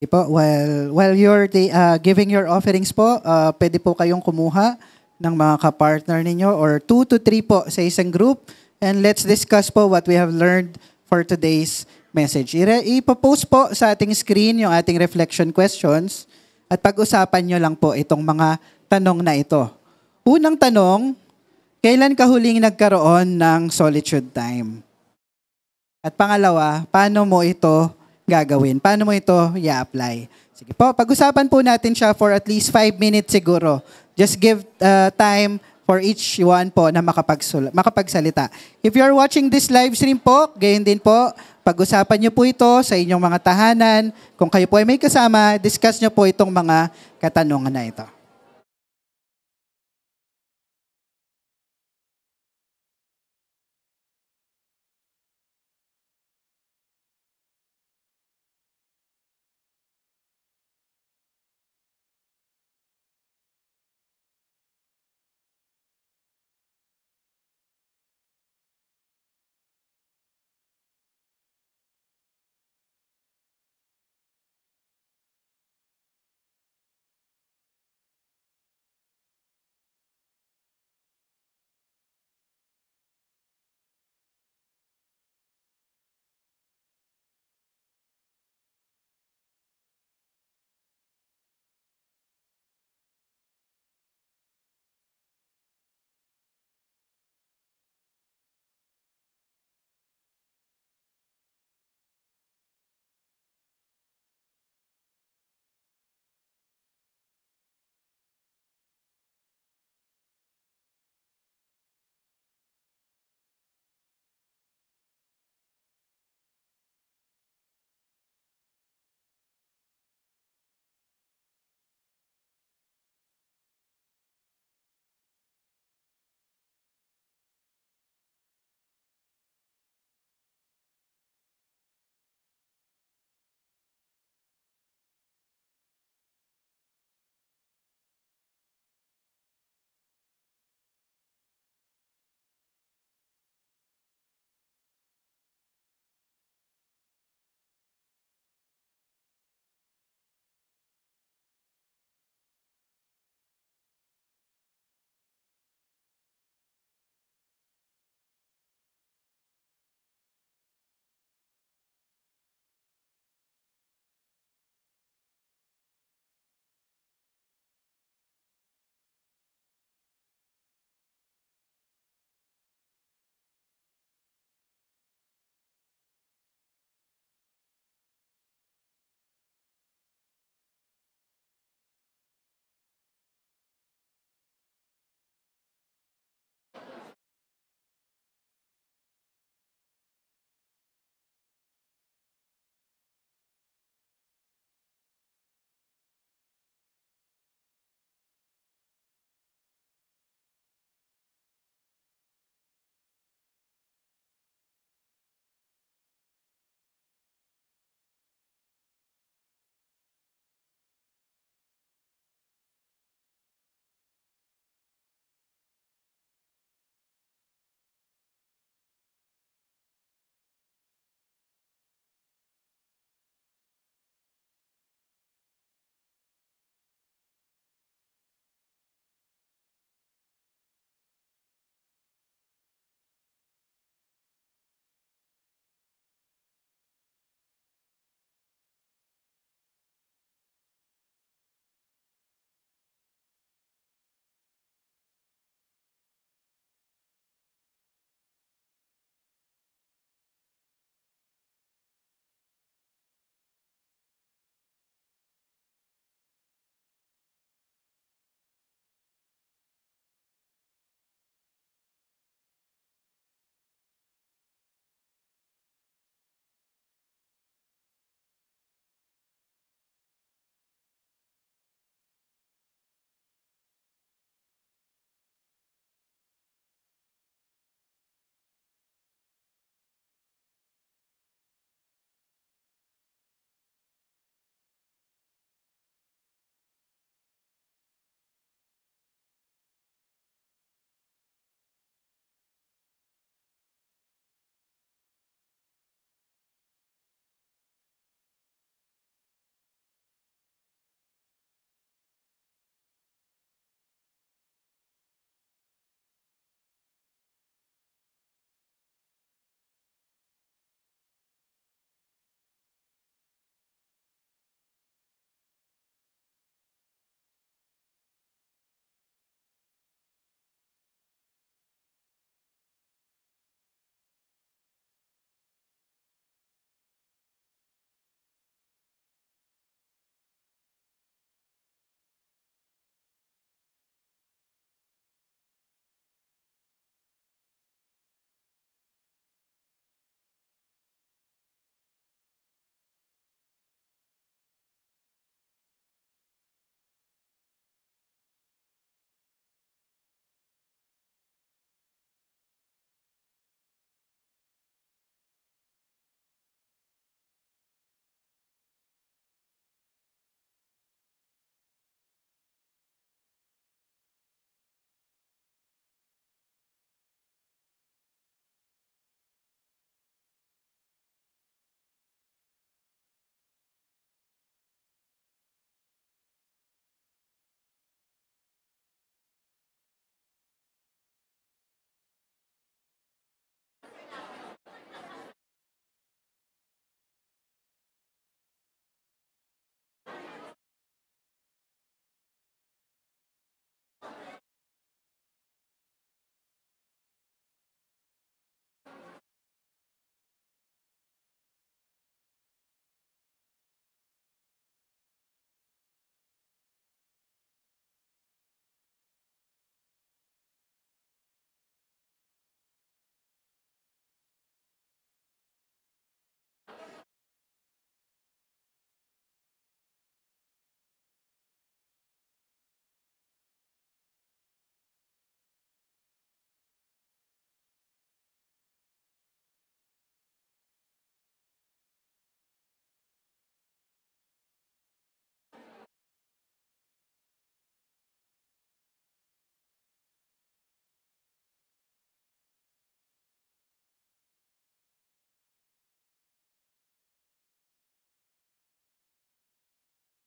Speaker 5: Okay po, while you're giving your offerings po, pwede po kayong kumuha ng mga kapartner ninyo or 2 to 3 po sa isang group, and let's discuss po what we have learned for today's message. Ipopost po sa ating screen yung ating reflection questions at pag-usapan nyo lang po itong mga tanong na ito. Unang tanong, kailan ka huling nagkaroon ng solitude time? At pangalawa, paano mo ito gagawin? Paano mo ito i-apply? Sige po, pag-usapan po natin siya for at least 5 minutes siguro. Just give time for each one po na makapagsalita. If you're watching this live stream po, gayon din po, pag-usapan nyo po ito sa inyong mga tahanan. Kung kayo po ay may kasama, discuss nyo po itong mga katanungan na ito.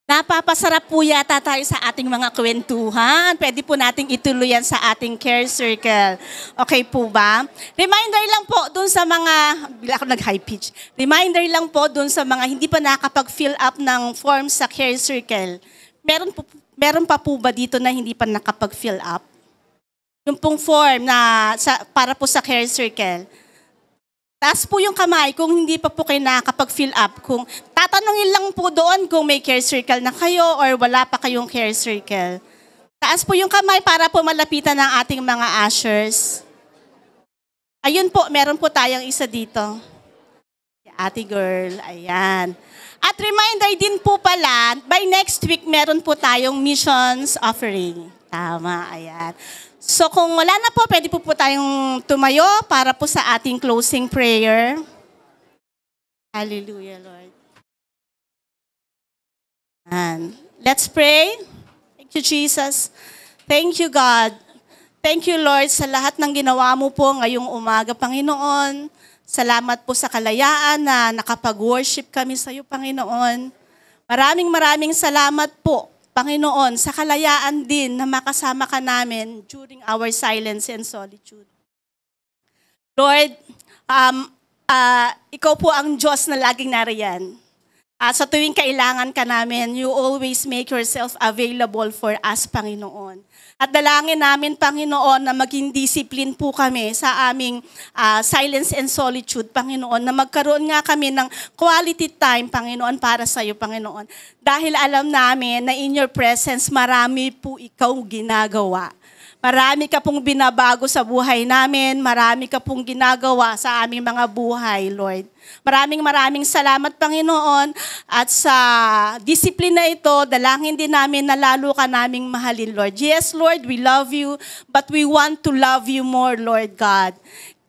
Speaker 8: Napapasarap po yata tayo sa ating mga kwentuhan. Pwede po nating ituloy yan sa ating care circle. Okay po ba? Reminder lang po dun sa mga, bila ako nag-high pitch. Reminder lang po dun sa mga hindi pa nakapag-fill up ng form sa care circle. Meron pa po ba dito na hindi pa nakapag-fill up? Yung pong form na para po sa care circle. Taas po yung kamay kung hindi pa po kayo nakakapag-fill up. Kung tatanungin lang po doon kung may care circle na kayo or wala pa kayong care circle. Taas po yung kamay para po malapitan ng ating mga ushers. Ayun po, meron po tayong isa dito. Ate girl, ayan. At reminder din po pala, by next week meron po tayong missions offering. Tama, ayan. So kung wala na po, pwede po tayong tumayo para po sa ating closing prayer. Hallelujah, Lord. And let's pray. Thank you, Jesus. Thank you, God. Thank you, Lord, sa lahat ng ginawa mo po ngayong umaga, Panginoon. Salamat po sa kalayaan na nakapag-worship kami sa iyo, Panginoon. Maraming salamat po, Panginoon, sa kalayaan din na makasama ka namin during our silence and solitude. Lord, ikaw po ang Diyos na laging nariyan. Sa tuwing kailangan ka namin, you always make yourself available for us, Panginoon. At dalangin namin, Panginoon, na maging discipline po kami sa aming silence and solitude, Panginoon, na magkaroon nga kami ng quality time, Panginoon, para sa iyo, Panginoon. Dahil alam namin na in your presence, marami po ikaw ginagawa. Marami ka pong binabago sa buhay namin, marami ka pong ginagawa sa aming mga buhay, Lord. Maraming salamat, Panginoon. At sa disiplina ito, dalangin din namin na lalo ka naming mahalin, Lord. Yes, Lord, we love you, but we want to love you more, Lord God.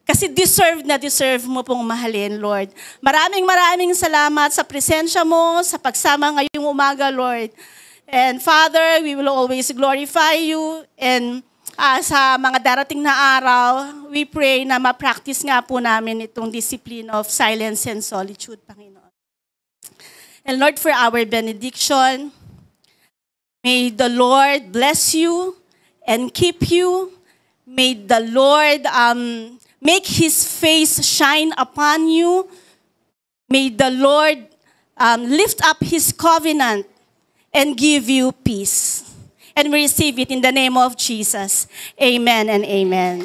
Speaker 8: Kasi deserve mo pong mahalin, Lord. Maraming salamat sa presensya mo, sa pagsama ngayong umaga, Lord. And Father, we will always glorify you. And sa mga darating na araw, we pray na ma-practice nga po namin itong discipline of silence and solitude, Panginoon. And Lord, for our benediction, may the Lord bless you and keep you. May the Lord make His face shine upon you. May the Lord lift up His covenant and give you peace. And we receive it in the name of Jesus. Amen and amen.